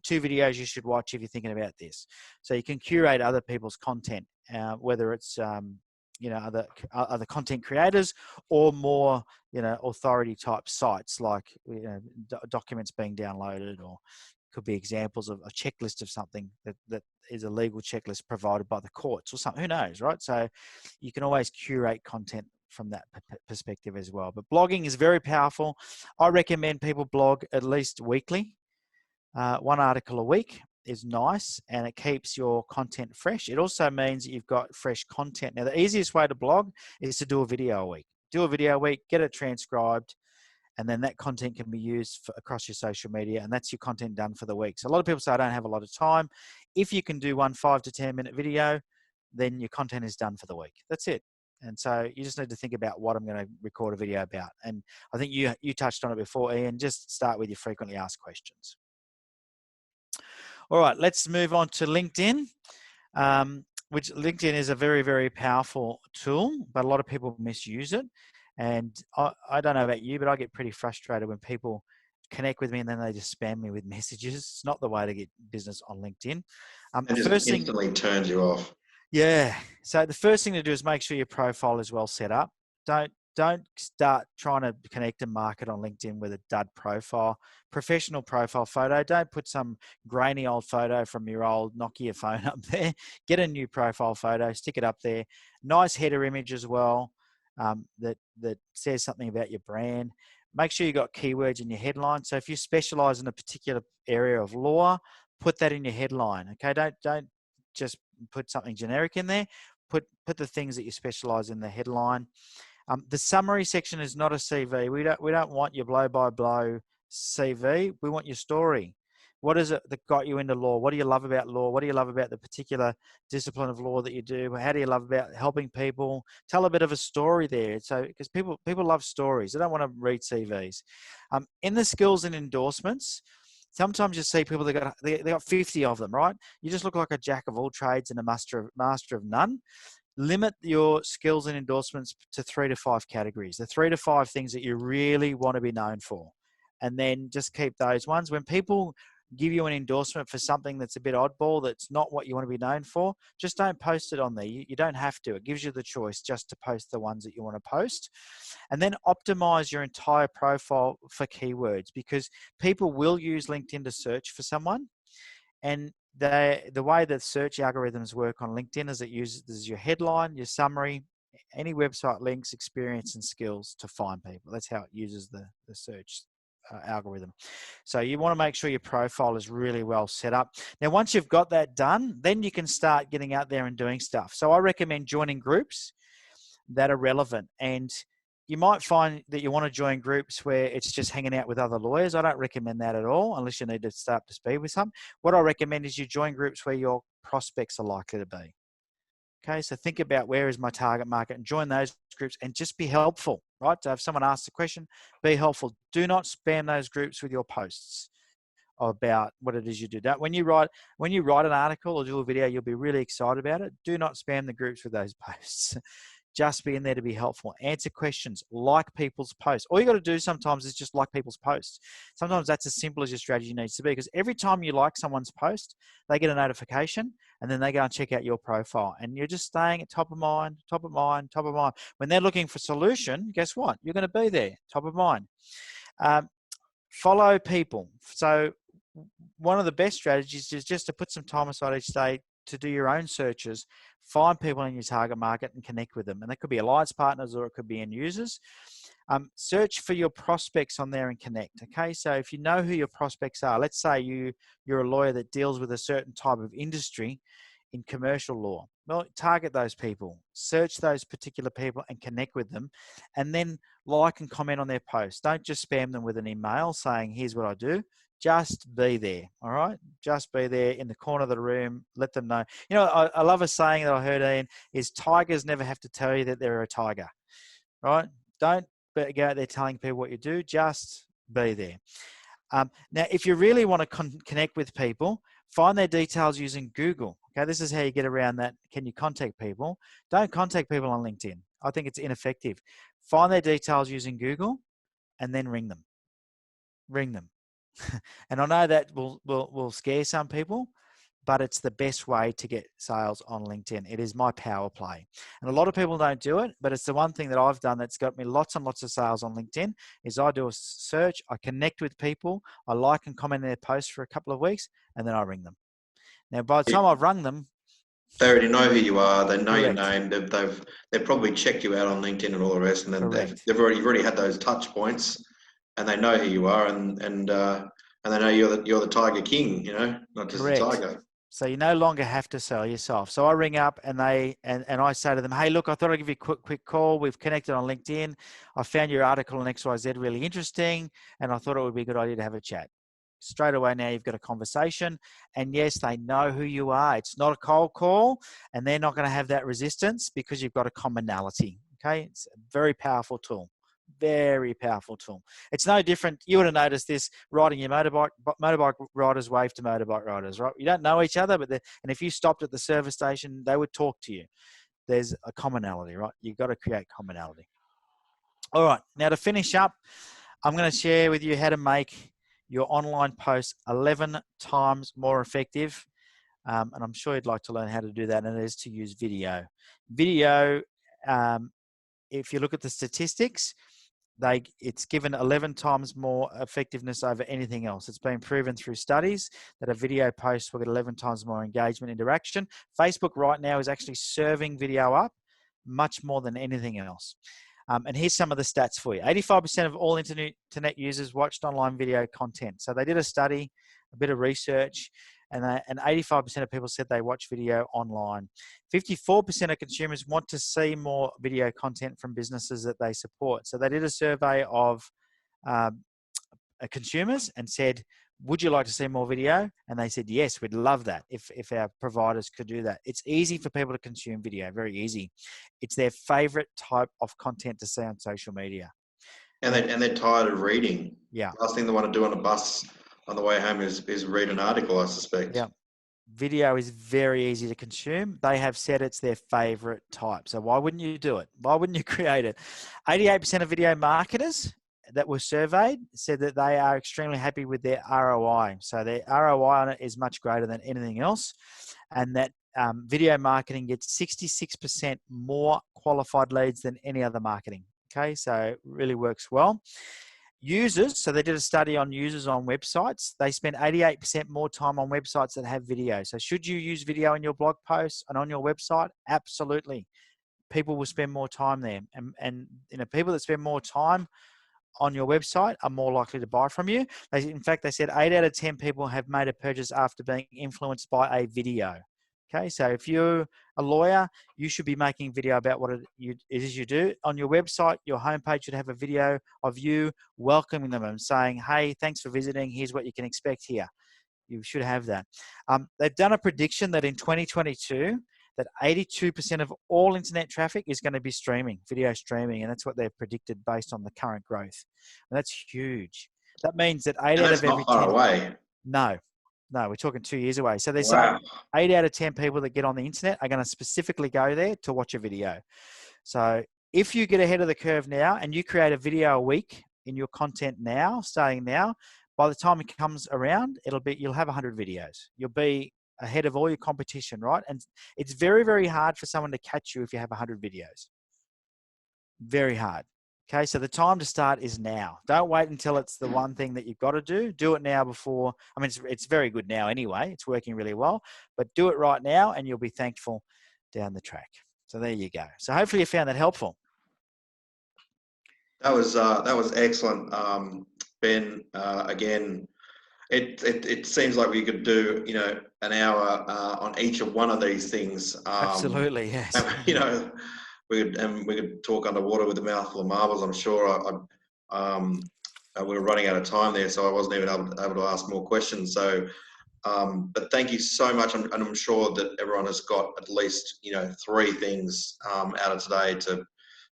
Speaker 2: 2 videos you should watch if you're thinking about this. So you can curate other people's content, whether it's other content creators or more authority type sites like documents being downloaded, or could be examples of a checklist of something that is a legal checklist provided by the courts or something. Who knows, right? So you can always curate content from that perspective as well. But blogging is very powerful. I recommend people blog at least weekly. 1 article a week is nice, and it keeps your content fresh. It also means that you've got fresh content. Now, the easiest way to blog is to do a video a week. Do a video a week, get it transcribed, and then that content can be used across your social media, and that's your content done for the week. So a lot of people say, I don't have a lot of time. If you can do one 5 to 10 minute video, then your content is done for the week. That's it. And so you just need to think about what I'm going to record a video about. And I think you touched on it before, Ian. Just start with your frequently asked questions. All right, let's move on to LinkedIn, which LinkedIn is a very, very powerful tool, but a lot of people misuse it. And I don't know about you, but I get pretty frustrated when people connect with me and then they just spam me with messages. It's not the way to get business on LinkedIn.
Speaker 1: It just instantly turns you off.
Speaker 2: Yeah. So the first thing to do is make sure your profile is well set up. Don't start trying to connect and market on LinkedIn with a dud profile. Professional profile photo. Don't put some grainy old photo from your old Nokia phone up there. Get a new profile photo, stick it up there. Nice header image as well, that says something about your brand. Make sure you got keywords in your headline. So if you specialize in a particular area of law, put that in your headline. Okay, don't just put something generic in there. Put the things that you specialize in the headline. The summary section is not a CV. We don't want your blow-by-blow CV. We want your story. What is it that got you into law? What do you love about law? What do you love about the particular discipline of law that you do? How do you love about helping people? Tell a bit of a story there. So, because people love stories. They don't want to read CVs. In the skills and endorsements, sometimes you see people, they got 50 of them, right? You just look like a jack of all trades and a master of none. Limit your skills and endorsements to 3 to 5 categories, the 3 to 5 things that you really want to be known for. And then just keep those ones. When people give you an endorsement for something that's a bit oddball, that's not what you want to be known for, just don't post it on there. You don't have to. It gives you the choice just to post the ones that you want to post. And then optimize your entire profile for keywords, because people will use LinkedIn to search for someone. And the way that search algorithms work on LinkedIn is it uses your headline, your summary, Any website links, experience, and skills to find people. That's how it uses the search algorithm. So you want to make sure your profile is really well set up. Now, once you've got that done, then you can start getting out there and doing stuff. So I recommend joining groups that are relevant. And you might find that you want to join groups where it's just hanging out with other lawyers. I don't recommend that at all, unless you need to start to speed with some. What I recommend is you join groups where your prospects are likely to be. Okay, so think about where is my target market and join those groups and just be helpful, right? So if someone asks a question, be helpful. Do not spam those groups with your posts about what it is you do. When you write an article or do a video, you'll be really excited about it. Do not spam the groups with those posts. Just be in there to be helpful. Answer questions, like people's posts. All you got to do sometimes is just like people's posts. Sometimes that's as simple as your strategy needs to be, because every time you like someone's post, they get a notification and then they go and check out your profile. And you're just staying at top of mind, top of mind, top of mind. When they're looking for a solution, guess what? You're going to be there, top of mind. Follow people. So one of the best strategies is just to put some time aside each day to do your own searches, find people in your target market and connect with them. And that could be alliance partners or it could be end users. Search for your prospects on there and connect. Okay, so if you know who your prospects are, let's say you're a lawyer that deals with a certain type of industry in commercial law. Well, target those people, search those particular people and connect with them, and then like and comment on their posts. Don't just spam them with an email saying, here's what I do. Just be there, all right? Just be there in the corner of the room. Let them know. You know, I love a saying that I heard, Ian, is tigers never have to tell you that they're a tiger, right? Don't go out there telling people what you do. Just be there. Now, if you really want to connect with people, find their details using Google. Okay, this is how you get around that. Can you contact people? Don't contact people on LinkedIn. I think it's ineffective. Find their details using Google and then ring them. Ring them. And I know that will scare some people, but it's the best way to get sales on LinkedIn. It is my power play. And a lot of people don't do it, but it's the one thing that I've done that's got me lots and lots of sales on LinkedIn is I do a search, I connect with people, I like and comment on their posts for a couple of weeks, and then I ring them. Now, by the time I've rung them,
Speaker 1: they already know who you are. They know
Speaker 2: correct.
Speaker 1: your name. They've probably checked you out on LinkedIn and all the rest, and then you've already had those touch points, and they know who you are, and they know you're the Tiger King. You know, not just
Speaker 2: correct.
Speaker 1: a tiger.
Speaker 2: So you no longer have to sell yourself. So I ring up and I say to them, hey, look, I thought I'd give you a quick call. We've connected on LinkedIn. I found your article on XYZ really interesting, and I thought it would be a good idea to have a chat. Straight away now you've got a conversation, and yes, they know who you are. It's not a cold call, and they're not going to have that resistance because you've got a commonality. Okay, it's a very powerful tool. Very powerful tool. It's no different. You would have noticed this riding your motorbike. Motorbike riders wave to motorbike riders, right? You don't know each other, and if you stopped at the service station, they would talk to you. There's a commonality, right? You've got to create commonality. All right. Now to finish up, I'm going to share with you how to make your online posts 11 times more effective. And I'm sure you'd like to learn how to do that, and it is to use video. Video, if you look at the statistics, it's given 11 times more effectiveness over anything else. It's been proven through studies that a video post will get 11 times more engagement, interaction. Facebook right now is actually serving video up much more than anything else. And here's some of the stats for you. 85% of all internet users watched online video content. So they did a study, a bit of research, and 85% of people said they watch video online. 54% of consumers want to see more video content from businesses that they support. So they did a survey of consumers and said, would you like to see more video? And they said, yes, we'd love that if our providers could do that. It's easy for people to consume video, very easy. It's their favorite type of content to see on social media.
Speaker 1: And they're tired of reading.
Speaker 2: Yeah.
Speaker 1: Last thing they want to do on a bus on the way home is read an article, I suspect.
Speaker 2: Yeah. Video is very easy to consume. They have said it's their favorite type. So why wouldn't you do it? Why wouldn't you create it? 88% of video marketers that were surveyed said that they are extremely happy with their ROI. So their ROI on it is much greater than anything else. And that video marketing gets 66% more qualified leads than any other marketing. Okay, so it really works well. Users, so they did a study on users on websites. They spend 88% more time on websites that have video. So should you use video in your blog posts and on your website? Absolutely. people will spend more time there. And you know, people that spend more time on your website are more likely to buy from you. In fact, they said 8 out of 10 people have made a purchase after being influenced by a video. Okay, so if you're a lawyer, you should be making a video about what it is you do. On your website, your homepage should have a video of you welcoming them and saying, hey, thanks for visiting. Here's what you can expect here. You should have that. They've done a prediction that in 2022, that 82% of all internet traffic is going to be streaming, video streaming, and that's what they've predicted based on the current growth. And that's huge. That means that 8 out of every 10.
Speaker 1: Not far away.
Speaker 2: No, we're talking 2 years away. So they say
Speaker 1: Wow.
Speaker 2: 8 out of 10 people that get on the internet are going to specifically go there to watch a video. So if you get ahead of the curve now and you create a video a week in your content now, starting now, by the time it comes around, you'll have 100 videos. You'll be ahead of all your competition, right? And it's very, very hard for someone to catch you if you have 100 videos. Very hard. Okay, so the time to start is now. Don't wait until it's the one thing that you've got to do. Do it now before. I mean, it's very good now anyway. It's working really well. But do it right now and you'll be thankful down the track. So there you go. So hopefully you found that helpful.
Speaker 1: That was excellent, Ben. Again, it seems like we could do, you know, an hour on each of one of these things.
Speaker 2: Absolutely, yes.
Speaker 1: And, you know, we could talk underwater with a mouthful of marbles. I'm sure. We were running out of time there, so I wasn't even able to ask more questions. So, but thank you so much, and I'm sure that everyone has got at least, you know, 3 things out of today to,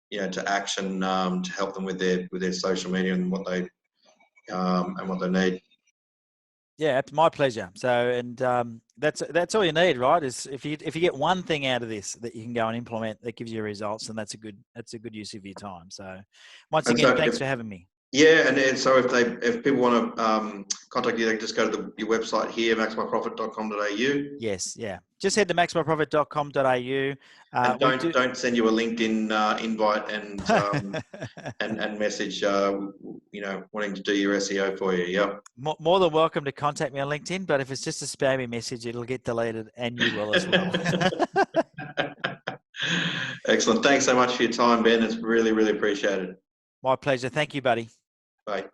Speaker 1: you know, to action to help them with their social media and what they need.
Speaker 2: Yeah, it's my pleasure. So, and that's all you need, right? Is if you get one thing out of this that you can go and implement that gives you results, then that's a good use of your time. So, once again, thanks for having me.
Speaker 1: Yeah, and so if people want to contact you, they can just go to your website here, maxmyprofit.com.au.
Speaker 2: Yes, yeah. Just head to maxmyprofit.com.au.
Speaker 1: And don't send you a LinkedIn invite and message, you know, wanting to do your SEO for you. Yep.
Speaker 2: More than welcome to contact me on LinkedIn, but if it's just a spammy message, it'll get deleted, and you will as well.
Speaker 1: Excellent. Thanks so much for your time, Ben. It's really, really appreciated.
Speaker 2: My pleasure. Thank you, buddy.
Speaker 1: Bye.